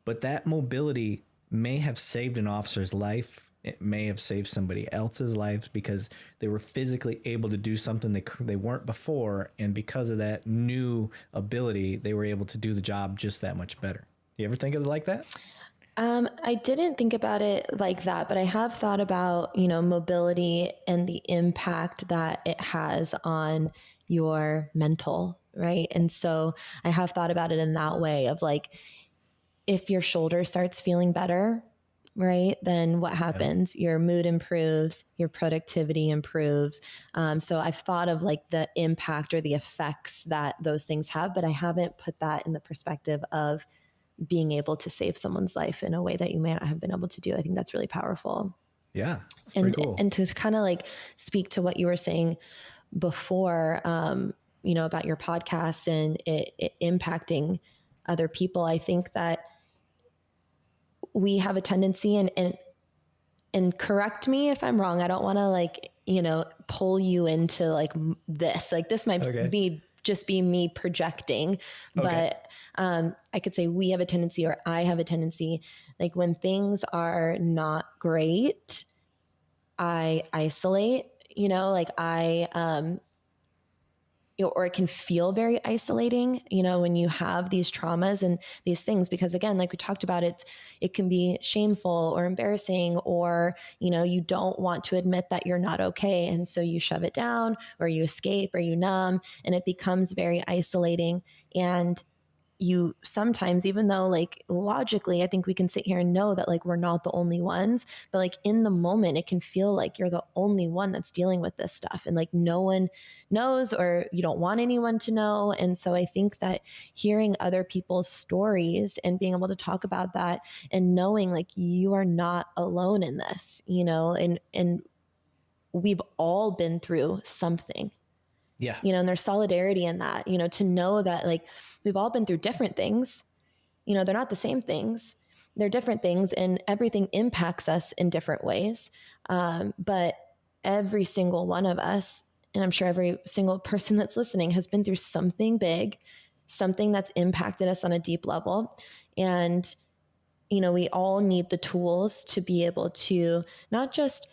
but that mobility may have saved an officer's life it may have saved somebody else's lives because they were physically able to do something they weren't before. And because of that new ability, they were able to do the job just that much better. You ever think of it like that? I didn't think about it like that, but I have thought about, mobility and the impact that it has on your mental, right? And so I have thought about it in that way of like, if your shoulder starts feeling better, right, then what happens? Yep. Your mood improves, your productivity improves. So I've thought of like the impact or the effects that those things have, but I haven't put that in the perspective of being able to save someone's life in a way that you may not have been able to do. I think that's really powerful. Yeah. It's pretty cool. And to kind of like speak to what you were saying before, about your podcast and it impacting other people. I think that we have a tendency and correct me if I'm wrong. I don't want to like, pull you into like this, like this might be just be me projecting, but I could say we have a tendency, or I have a tendency, like when things are not great, I isolate, like or it can feel very isolating, when you have these traumas and these things, because again, like we talked about, it can be shameful or embarrassing, or, you don't want to admit that you're not okay. And so you shove it down or you escape or you numb, and it becomes very isolating. And you sometimes, even though like logically, I think we can sit here and know that like we're not the only ones, but like in the moment, it can feel like you're the only one that's dealing with this stuff. And like no one knows, or you don't want anyone to know. And so I think that hearing other people's stories and being able to talk about that and knowing like you are not alone in this, and we've all been through something. Yeah. And there's solidarity in that, to know that like we've all been through different things, they're not the same things, they're different things, and everything impacts us in different ways. But every single one of us, and I'm sure every single person that's listening, has been through something big, something that's impacted us on a deep level. And, we all need the tools to be able to not just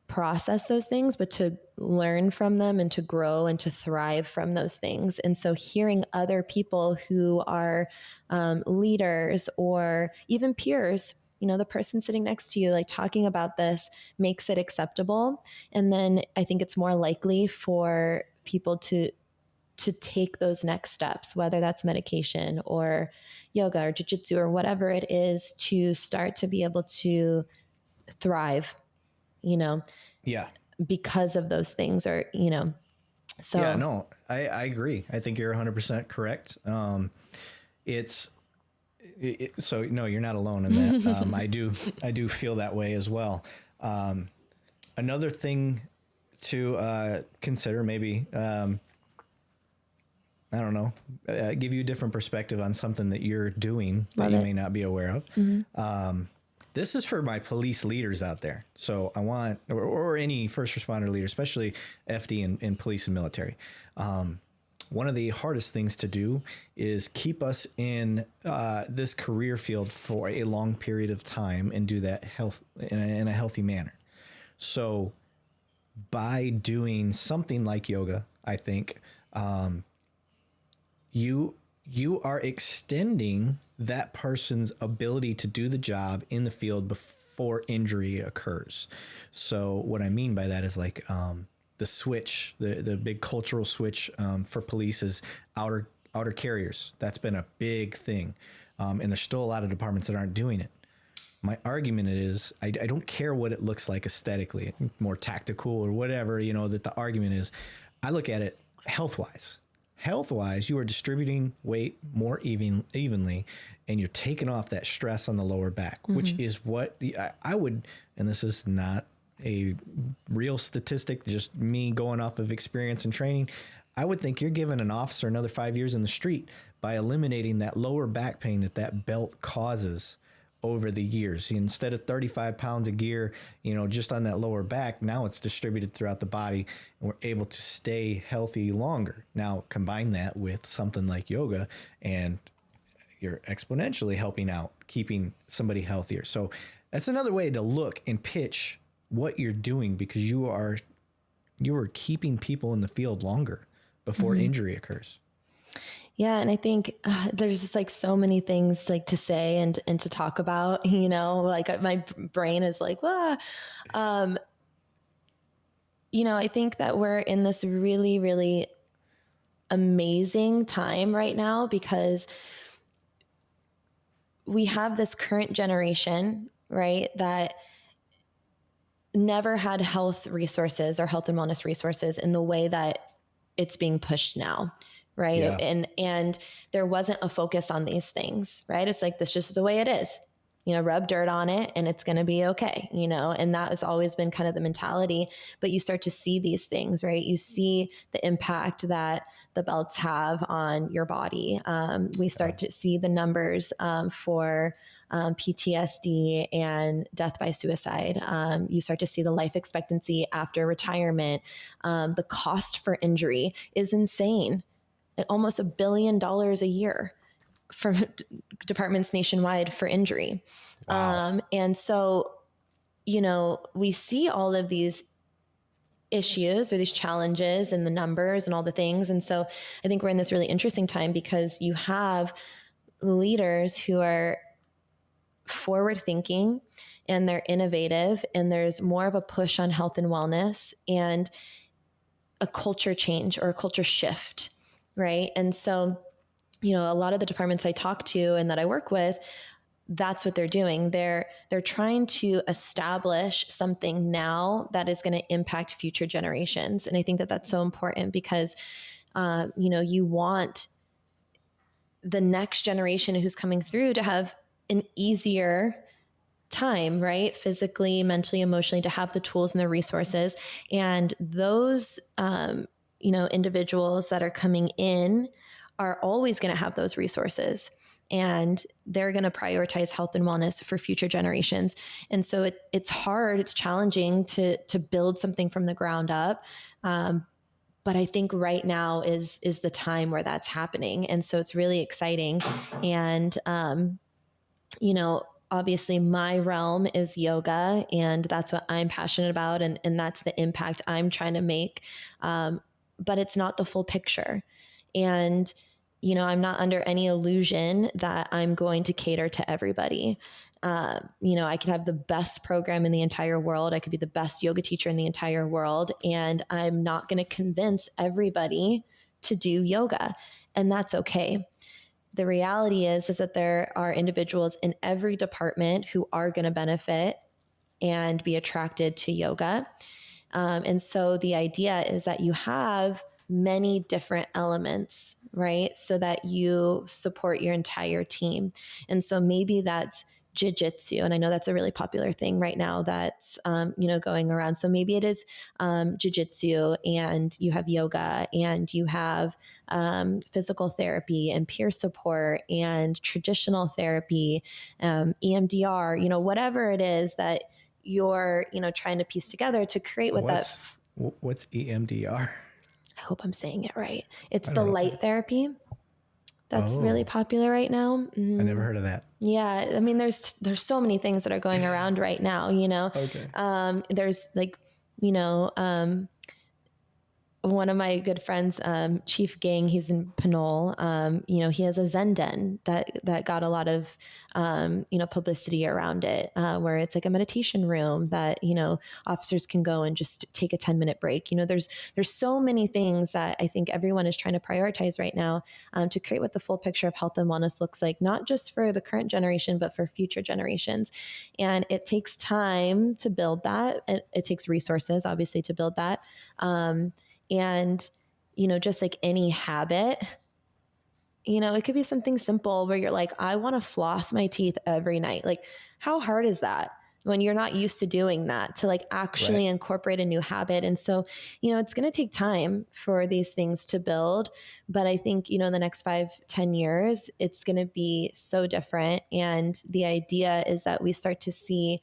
process those things, but to learn from them and to grow and to thrive from those things. And so hearing other people who are leaders or even peers, the person sitting next to you, like talking about this makes it acceptable. And then I think it's more likely for people to take those next steps, whether that's medication or yoga or jiu-jitsu or whatever it is, to start to be able to thrive, Yeah. because of those things, or, so. Yeah, no, I agree. I think you're 100% correct. So no, you're not alone in that. I do feel that way as well. Another thing to consider, maybe, I don't know, give you a different perspective on something that you're doing that you may not be aware of. Mm-hmm. This is for my police leaders out there. So I want, or any first responder leader, especially FD in police and military. One of the hardest things to do is keep us in this career field for a long period of time and do that in a healthy manner. So by doing something like yoga, I think you are extending that person's ability to do the job in the field before injury occurs. So what I mean by that is like the switch, the big cultural switch for police is outer carriers. That's been a big thing. And there's still a lot of departments that aren't doing it. My argument is I don't care what it looks like aesthetically, more tactical or whatever, that the argument is. I look at it health-wise. Health-wise, you are distributing weight more evenly, and you're taking off that stress on the lower back, mm-hmm. which is what I would, and this is not a real statistic, just me going off of experience and training. I would think you're giving an officer another 5 years in the street by eliminating that lower back pain that belt causes over the years. Instead of 35 pounds of gear, just on that lower back, now it's distributed throughout the body and we're able to stay healthy longer. Now combine that with something like yoga and you're exponentially helping out, keeping somebody healthier. So That's another way to look and pitch what you're doing, because you are keeping people in the field longer before injury occurs. Yeah. And I think there's just like so many things like to say and to talk about, you know, like my brain is like, you know, I think that we're in this really, really amazing time right now because we have this current generation, right, that never had health resources or health and wellness resources in the way that it's being pushed now. Right. Yeah. And there wasn't a focus on these things, right? It's like, this just the way it is, you know, rub dirt on it and it's going to be okay, you know, and that has always been kind of the mentality. But you start to see these things, right? You see the impact that the belts have on your body. We start to see the numbers for PTSD and death by suicide. You start to see the life expectancy after retirement. The cost for injury is insane. Almost $1 billion a year from departments nationwide for injury. Wow. And so, you know, we see all of these issues or these challenges and the numbers and all the things. And so I think we're in this really interesting time because you have leaders who are forward thinking and they're innovative, and there's more of a push on health and wellness and a culture change or a culture shift. Right. And so, you know, a lot of the departments I talk to and that I work with, that's what they're doing. They're trying to establish something now that is going to impact future generations. And I think that that's so important because, you know, you want the next generation who's coming through to have an easier time, right? Physically, mentally, emotionally, to have the tools and the resources. And those, you know, individuals that are coming in are always going to have those resources, and they're going to prioritize health and wellness for future generations. And so it's hard, it's challenging to build something from the ground up. But I think right now is the time where that's happening. And so it's really exciting. And, you know, obviously my realm is yoga, and that's what I'm passionate about. And that's the impact I'm trying to make. But it's not the full picture. And, you know, I'm not under any illusion that I'm going to cater to everybody. You know, I could have the best program in the entire world. I could be the best yoga teacher in the entire world. And I'm not going to convince everybody to do yoga. And that's okay. The reality is that there are individuals in every department who are going to benefit and be attracted to yoga. And so the idea is that you have many different elements, right? So that you support your entire team. And so maybe that's jiu-jitsu. And I know that's a really popular thing right now that's, you know, going around. So maybe it is jiu-jitsu, and you have yoga, and you have physical therapy and peer support and traditional therapy, EMDR, you know, whatever it is that you're, you know, trying to piece together to create what what's EMDR? I hope I'm saying it right. It's the light therapy that's really popular right now. I never heard of that. Yeah. I mean, there's so many things that are going around right now, you know. Okay. There's like, you know, one of my good friends, Chief Gang, he's in Pinole. You know, he has a Zen den that got a lot of, you know, publicity around it, where it's like a meditation room that, you know, officers can go and just take a 10-minute break. You know, there's so many things that I think everyone is trying to prioritize right now, to create what the full picture of health and wellness looks like, not just for the current generation, but for future generations. And it takes time to build that. It takes resources, obviously, to build that. And, you know, just like any habit, you know, it could be something simple where you're like, I want to floss my teeth every night. Like, how hard is that when you're not used to doing that, to like actually incorporate a new habit? And so, you know, it's going to take time for these things to build. But I think, you know, in the next 5-10 years, it's going to be so different. And the idea is that we start to see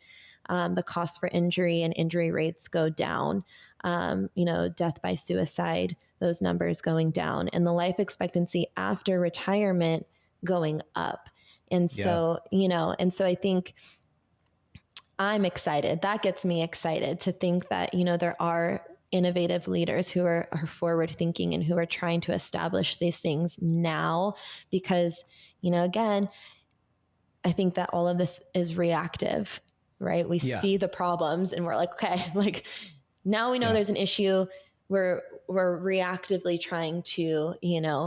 the cost for injury and injury rates go down. You know, death by suicide, those numbers going down, and the life expectancy after retirement going up. And so, you know, and so I think I'm excited. That gets me excited to think that, there are innovative leaders who are forward thinking and who are trying to establish these things now because, again, I think that all of this is reactive, right? We Yeah. see the problems and we're like, okay, like now we know there's an issue. We're reactively trying to,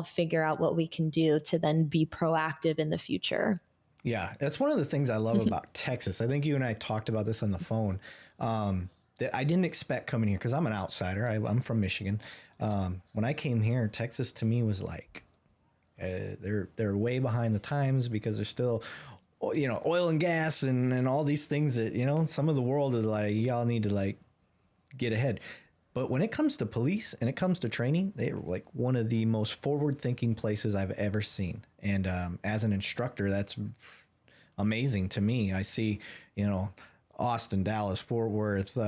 figure out what we can do to then be proactive in the future. Yeah, that's one of the things I love about Texas. I think you and I talked about this on the phone, that I didn't expect coming here because I'm an outsider. I'm from Michigan. When I came here, Texas to me was like, they're way behind the times because they're still, oil and gas and all these things that, some of the world is like, y'all need to like get ahead. But when it comes to police and it comes to training, they're like one of the most forward-thinking places I've ever seen. And as an instructor, that's amazing to me. I see, Austin, Dallas, Fort Worth,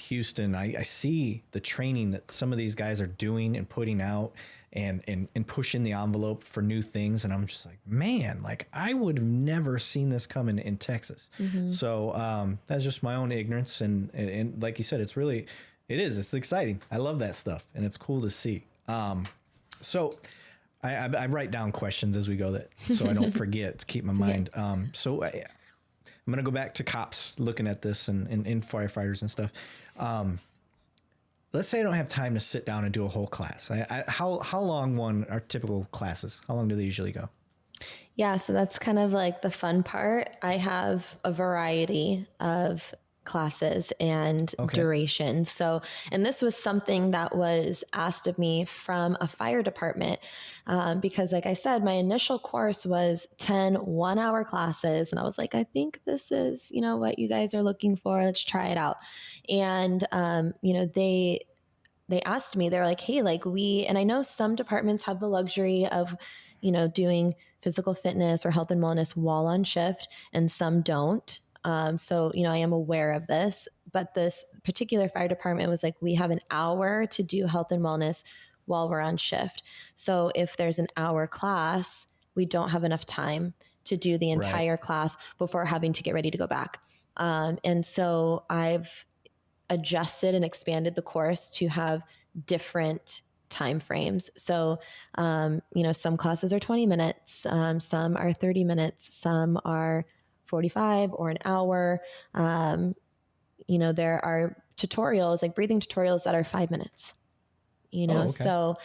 Houston. I see the training that some of these guys are doing and putting out and pushing the envelope for new things. And I'm just like, man, like I would have never seen this coming in Texas. Mm-hmm. So that's just my own ignorance. And like you said, it's exciting. I love that stuff and it's cool to see. So I write down questions as we go so I don't forget to keep my mind. So I'm going to go back to cops looking at this and firefighters and stuff. Let's say I don't have time to sit down and do a whole class. How long are typical classes? How long do they usually go? Yeah, so that's kind of like the fun part. I have a variety of classes and duration. So, and this was something that was asked of me from a fire department because like I said, my initial course was 10 1-hour classes. And I was like, I think this is, what you guys are looking for. Let's try it out. And, they asked me, they're like, hey, like and I know some departments have the luxury of, doing physical fitness or health and wellness while on shift and some don't. So, I am aware of this, but this particular fire department was like, we have an hour to do health and wellness while we're on shift. So if there's an hour class, we don't have enough time to do the entire class before having to get ready to go back. And so I've adjusted and expanded the course to have different time frames. So, some classes are 20 minutes, some are 30 minutes, some are 45 or an hour. There are tutorials, like breathing tutorials that are 5 minutes, so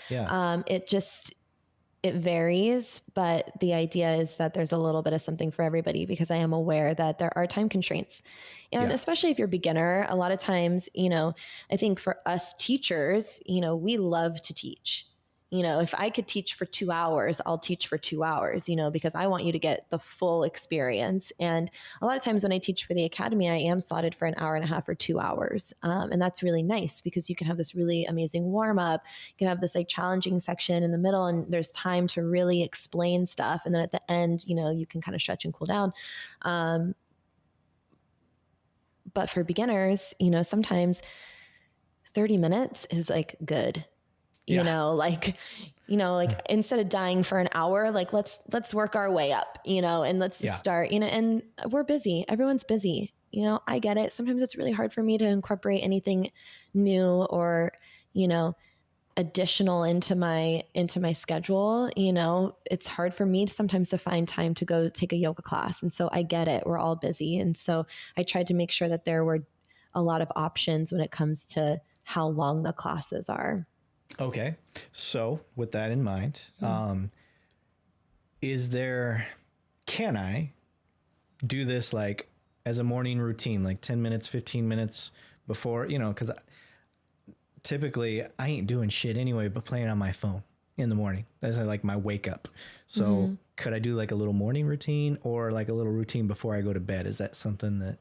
it varies, but the idea is that there's a little bit of something for everybody because I am aware that there are time constraints. And especially if you're a beginner, a lot of times, I think for us teachers, we love to teach. If I could teach for 2 hours, I'll teach for 2 hours, because I want you to get the full experience. And a lot of times when I teach for the academy, I am slotted for an hour and a half or 2 hours. And that's really nice because you can have this really amazing warm up. You can have this like challenging section in the middle and there's time to really explain stuff. And then at the end, you can kind of stretch and cool down. But for beginners, sometimes 30 minutes is like good. Like instead of dying for an hour, like let's work our way up, and let's just start, and we're busy. Everyone's busy. I get it. Sometimes it's really hard for me to incorporate anything new or, additional into my schedule. It's hard for me sometimes to find time to go take a yoga class. And so I get it. We're all busy. And so I tried to make sure that there were a lot of options when it comes to how long the classes are. Okay. So with that in mind, can I do this like as a morning routine, like 10 minutes, 15 minutes before, cause typically I ain't doing shit anyway, but playing on my phone in the morning. That's like my wake up. So could I do like a little morning routine or like a little routine before I go to bed? Is that something that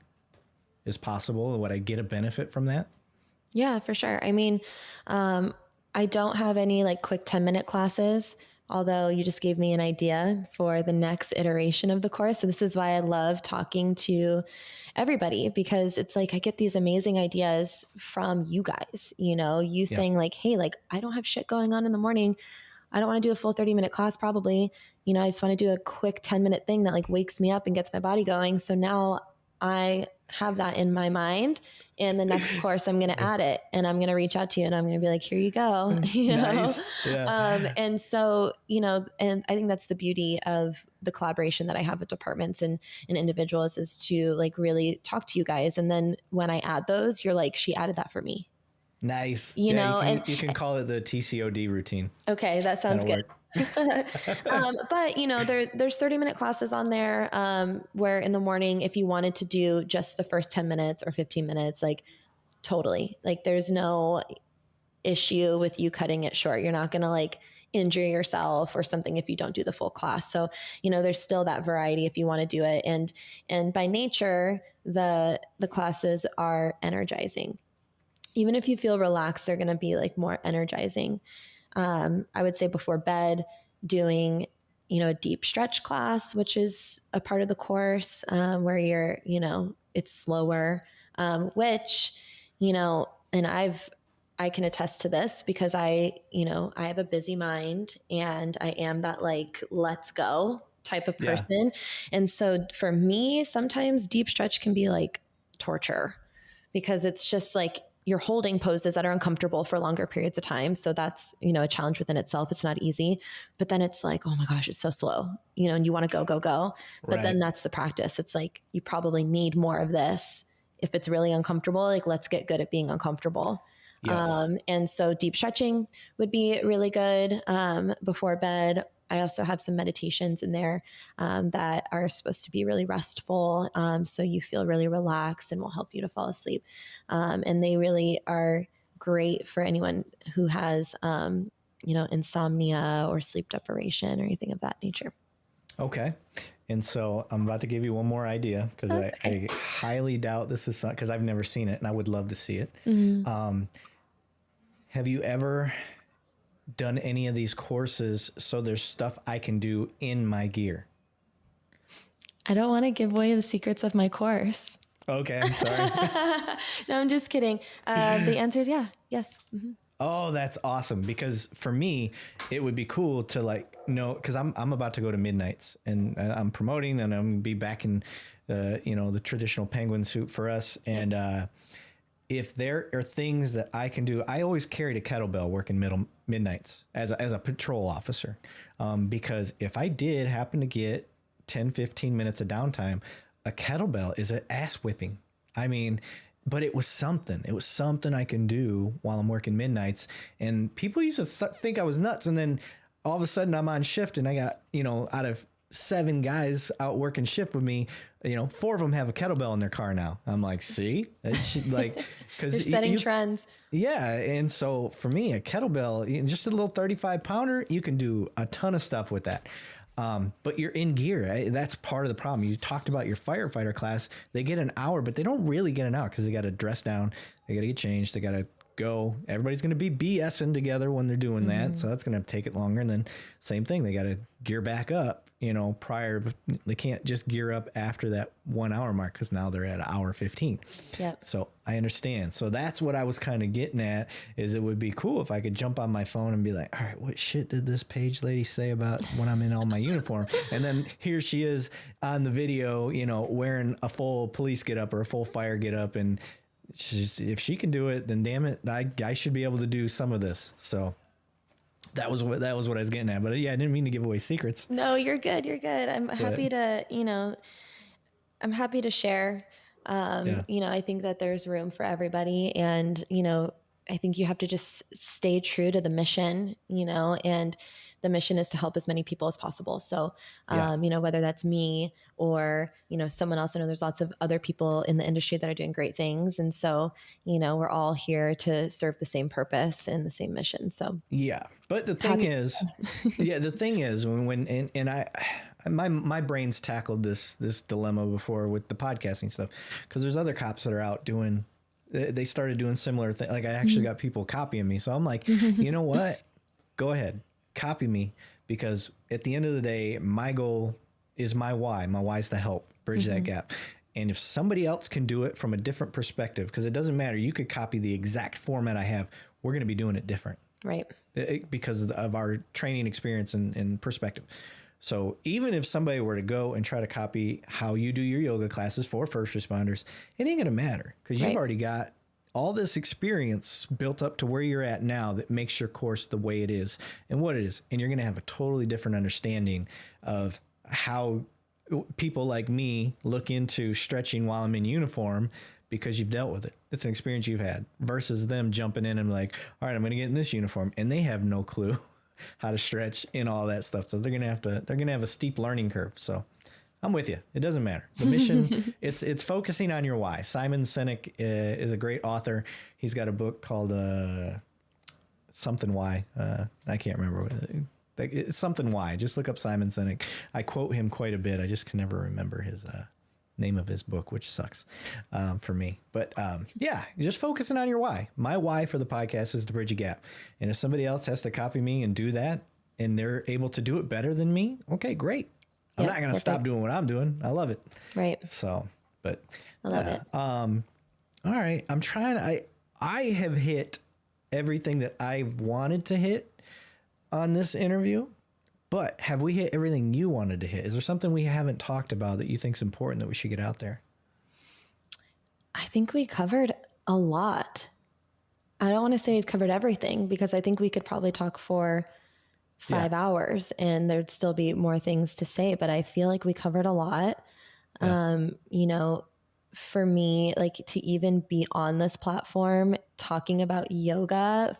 is possible? Would I get a benefit from that? Yeah, for sure. I mean, I don't have any like quick 10-minute classes, although you just gave me an idea for the next iteration of the course. So this is why I love talking to everybody because it's like I get these amazing ideas from you guys, saying like, hey, like I don't have shit going on in the morning. I don't want to do a full 30-minute class probably. I just want to do a quick 10-minute thing that like wakes me up and gets my body going. So now I have that in my mind, and the next course I'm going to add it, and I'm going to reach out to you, and I'm going to be like, here you go. You Nice. know? Yeah. And so, you know, and I think that's the beauty of the collaboration that I have with departments and individuals, is to like really talk to you guys. And then when I add those, you're like, she added that for me. Nice. You Yeah, know, you can call it the TCOD routine. okay, that sounds That'll good. work. But you know, there's 30-minute classes on there, where in the morning, if you wanted to do just the first 10 minutes or 15 minutes, like totally, like there's no issue with you cutting it short. You're not going to like injure yourself or something if you don't do the full class. So, you know, there's still that variety if you want to do it. And by nature, the classes are energizing. Even if you feel relaxed, they're going to be like more energizing. I would say before bed, doing, you know, a deep stretch class, which is a part of the course, where you're, you know, it's slower, which, you know, and I can attest to this because you know, I have a busy mind, and I am that like, let's go type of person. Yeah. And so for me, sometimes deep stretch can be like torture, because it's just like, you're holding poses that are uncomfortable for longer periods of time. So that's, you know, a challenge within itself. It's not easy, but then it's like, oh my gosh, it's so slow, you know, and you want to go. But then that's the practice. It's like, you probably need more of this. If it's really uncomfortable, like, let's get good at being uncomfortable. Yes. And so deep stretching would be really good before bed. I also have some meditations in there that are supposed to be really restful. So you feel really relaxed and will help you to fall asleep. And they really are great for anyone who has, you know, insomnia or sleep deprivation or anything of that nature. Okay. And so I'm about to give you one more idea, because I highly doubt this is because I've never seen it and I would love to see it. Mm-hmm. Have you ever done any of these courses so there's stuff I can do in my gear? I don't want to give away the secrets of my course. Okay, I'm sorry. No, I'm just kidding. The answer is yes. Mm-hmm. Oh, that's awesome. Because for me, it would be cool to like know, because I'm about to go to Midnights, and I'm promoting, and I'm gonna be back in, you know, the traditional penguin suit for us. And if there are things that I can do, I always carried a kettlebell working midnights as a patrol officer, because if I did happen to get 10, 15 minutes of downtime, a kettlebell is an ass whipping. I mean, but it was something. It was something I can do while I'm working midnights. And people used to think I was nuts. And then all of a sudden I'm on shift, and I got, you know, out of 7 guys out working shift with me, you know, 4 of them have a kettlebell in their car now. I'm like, see, it's like, because you're setting trends. Yeah. And so for me, a kettlebell, just a little 35 pounder, you can do a ton of stuff with that. But you're in gear. Right? That's part of the problem. You talked about your firefighter class. They get an hour, but they don't really get an hour, because they got to dress down. They got to get changed. They got to go. Everybody's going to be BSing together when they're doing that. So that's going to take it longer. And then same thing, they got to gear back up, you know, prior. They can't just gear up after that 1 hour mark, because now they're at an hour 15. Yep. So I understand. So that's what I was kind of getting at, is it would be cool if I could jump on my phone and be like, all right, what shit did this Paige lady say about when I'm in all my uniform? And then here she is on the video, you know, wearing a full police get up or a full fire get up. And if she can do it, then damn it, I should be able to do some of this. So that was what I was getting at. But yeah, I didn't mean to give away secrets. No, you're good. You're good. I'm happy to, you know, I'm happy to share. You know, I think that there's room for everybody, and, you know, I think you have to just stay true to the mission, you know, and the mission is to help as many people as possible. So, you know, whether that's me or, you know, someone else, I know there's lots of other people in the industry that are doing great things. And so, you know, we're all here to serve the same purpose and the same mission. So, yeah. But the thing is, my brain's tackled this dilemma before with the podcasting stuff, because there's other cops that are out doing, they started doing similar things. Like I actually got people copying me. So I'm like, you know what? Go ahead, copy me, because at the end of the day, my goal is my why. My why is to help bridge that gap. And if somebody else can do it from a different perspective, because it doesn't matter, you could copy the exact format I have. We're going to be doing it different. Right. Because of our training experience and perspective. So even if somebody were to go and try to copy how you do your yoga classes for first responders, it ain't going to matter because you've already got all this experience built up to where you're at now that makes your course the way it is and what it is. And you're going to have a totally different understanding of how people like me look into stretching while I'm in uniform because you've dealt with it. It's an experience you've had versus them jumping in and like, all right, I'm going to get in this uniform. And they have no clue how to stretch and all that stuff. So they're going to have a steep learning curve. So I'm with you. It doesn't matter. The mission, it's focusing on your why. Simon Sinek is a great author. He's got a book called something why. I can't remember. It's something why. Just look up Simon Sinek. I quote him quite a bit. I just can never remember his name of his book, which sucks for me. But yeah, just focusing on your why. My why for the podcast is to bridge a gap. And if somebody else has to copy me and do that, and they're able to do it better than me, okay, great. I'm not going to stop doing what I'm doing. I love it. Right. So, but I love it. All right. I'm trying. I have hit everything that I wanted to hit on this interview, but have we hit everything you wanted to hit? Is there something we haven't talked about that you think is important that we should get out there? I think we covered a lot. I don't want to say we've covered everything because I think we could probably talk for 5 hours and there'd still be more things to say, but I feel like we covered a lot. You know, for me, like to even be on this platform talking about yoga,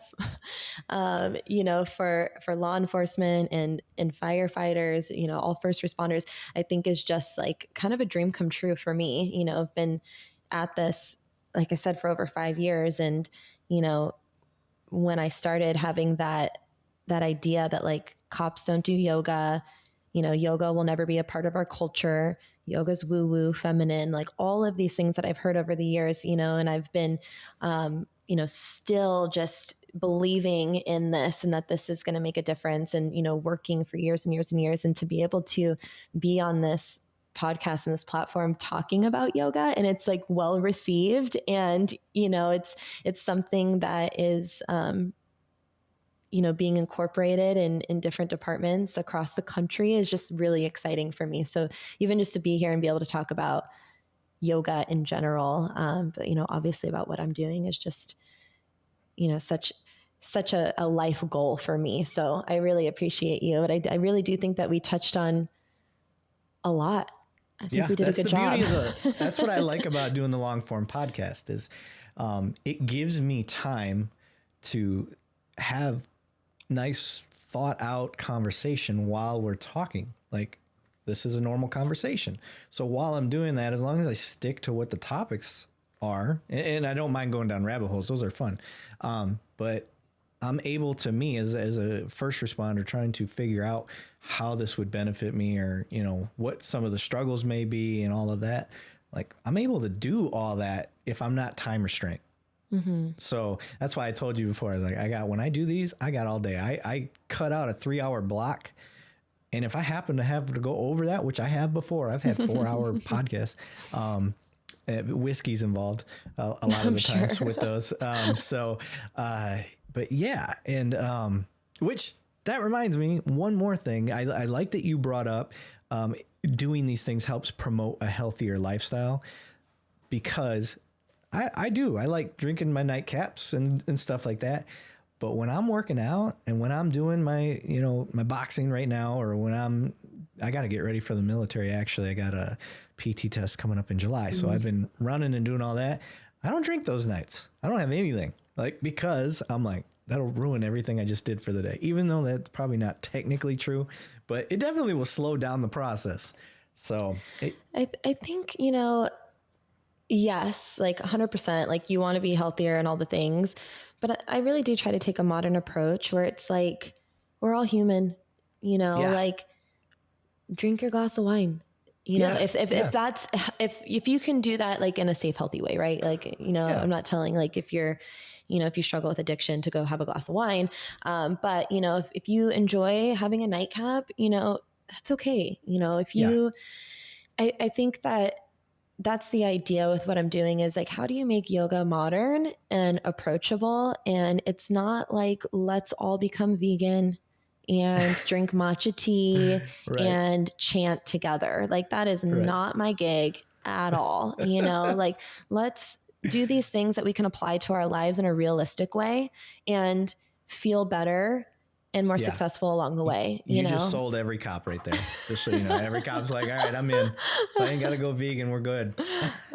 you know, for law enforcement and firefighters, you know, all first responders, I think is just like kind of a dream come true for me. You know, I've been at this, like I said, for over 5 years. And, you know, when I started having that idea that like cops don't do yoga, you know, yoga will never be a part of our culture. Yoga's woo woo, feminine, like all of these things that I've heard over the years, you know, and I've been, you know, still just believing in this and that this is going to make a difference and, you know, working for years and years and years. And to be able to be on this podcast and this platform talking about yoga and it's like well received. And, you know, it's something that is, you know, being incorporated in different departments across the country is just really exciting for me. So even just to be here and be able to talk about yoga in general, but, you know, obviously about what I'm doing is just, you know, such a life goal for me. So I really appreciate you. But I really do think that we touched on a lot. I think we did a good job. That's what I like about doing the long form podcast is it gives me time to have nice thought out conversation while we're talking. Like this is a normal conversation. So while I'm doing that, as long as I stick to what the topics are, and I don't mind going down rabbit holes, those are fun. But I'm able to me as a first responder trying to figure out how this would benefit me or, you know, what some of the struggles may be and all of that. Like I'm able to do all that if I'm not time restrained. Mm-hmm. So that's why I told you before, I was like, when I do these, I got all day. I cut out a 3-hour block. And if I happen to have to go over that, which I have before, I've had 4-hour podcasts, whiskey's involved a lot of the times with those. But yeah. And, which that reminds me one more thing. I like that you brought up, doing these things helps promote a healthier lifestyle because I do. I like drinking my nightcaps and stuff like that. But when I'm working out and when I'm doing my, you know, my boxing right now, or when I got to get ready for the military. Actually, I got a PT test coming up in July. So I've been running and doing all that. I don't drink those nights. I don't have anything because I'm like, that'll ruin everything I just did for the day, even though that's probably not technically true, but it definitely will slow down the process. So I think, you know, yes, like 100%, like you want to be healthier and all the things, but I really do try to take a modern approach where it's like, we're all human, you know, like drink your glass of wine, you know, if you can do that, like in a safe, healthy way, right? Like, you know, I'm not telling like if you're, you know, if you struggle with addiction to go have a glass of wine. But you know, if you enjoy having a nightcap, you know, that's okay. You know, if you, I think that's the idea with what I'm doing is like, how do you make yoga modern and approachable? And it's not like, let's all become vegan. and drink matcha tea Right. and chant together. Like that is not my gig at all. You know, like let's do these things that we can apply to our lives in a realistic way and feel better and more successful along the way. You know? Just sold every cop right there. Just so you know, every cop's like, all right, I'm in. If I ain't got to go vegan, we're good.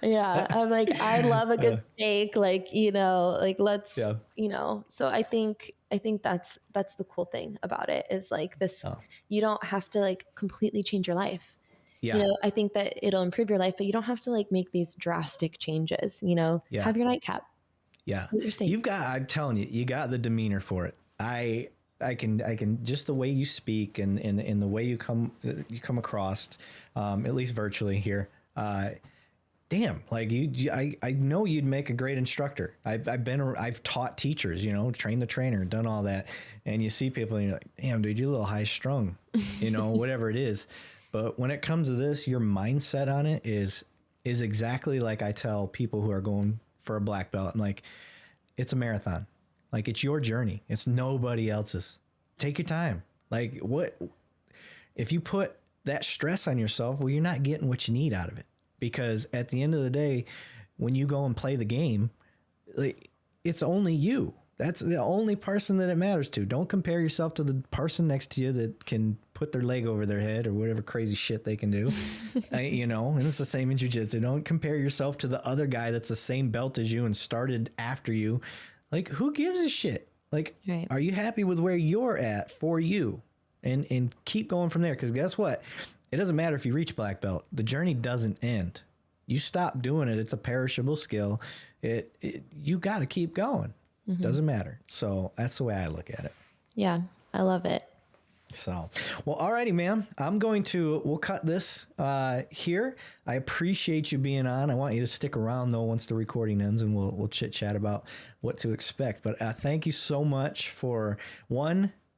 Yeah. I'm like, I love a good steak. Like, you know, like let's, you know, so I think that's the cool thing about it is like this, you don't have to like completely change your life. Yeah. You know, I think that it'll improve your life, but you don't have to like make these drastic changes, you know, have your nightcap. Yeah. You've got, I'm telling you, you got the demeanor for it. I can just the way you speak and the way you come across, at least virtually here. Damn, like I know you'd make a great instructor. I've taught teachers, you know, trained the trainer, done all that. And you see people and you're like, damn, dude, you're a little high strung, you know, whatever it is. But when it comes to this, your mindset on it is exactly like I tell people who are going for a black belt. I'm like, it's a marathon. Like it's your journey. It's nobody else's. Take your time. Like what, if you put that stress on yourself, well, you're not getting what you need out of it, because at the end of the day, when you go and play the game, like it's only you. That's the only person that it matters to. Don't compare yourself to the person next to you that can put their leg over their head or whatever crazy shit they can do. You know, and it's the same in jiu-jitsu. Don't compare yourself to the other guy that's the same belt as you and started after you. Like, who gives a shit? Like, Are you happy with where you're at for you? And keep going from there. Because guess what? It doesn't matter if you reach black belt. The journey doesn't end. You stop doing it. It's a perishable skill. You got to keep going. Mm-hmm. Doesn't matter. So that's the way I look at it. Yeah, I love it. So, well, alrighty, ma'am. We'll cut this here. I appreciate you being on. I want you to stick around though once the recording ends, and we'll chit chat about what to expect. But thank you so much for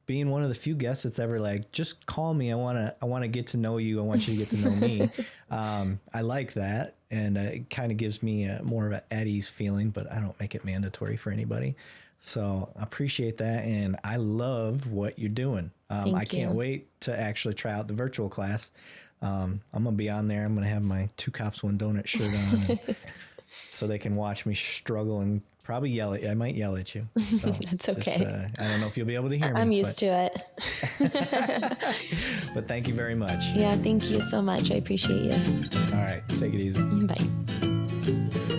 being one of the few guests that's ever like, just call me. I want to get to know you. I want you to get to know me. I like that. And it kind of gives me more of an at ease feeling, but I don't make it mandatory for anybody. So I appreciate that. And I love what you're doing. I can't wait to actually try out the virtual class. I'm going to be on there. I'm going to have my 2 cops, 1 donut shirt on so they can watch me struggle and probably yell at you. I might yell at you. So that's okay. I don't know if you'll be able to hear me. I'm used to it. But thank you very much. Yeah, thank you so much. I appreciate you. All right. Take it easy. Bye.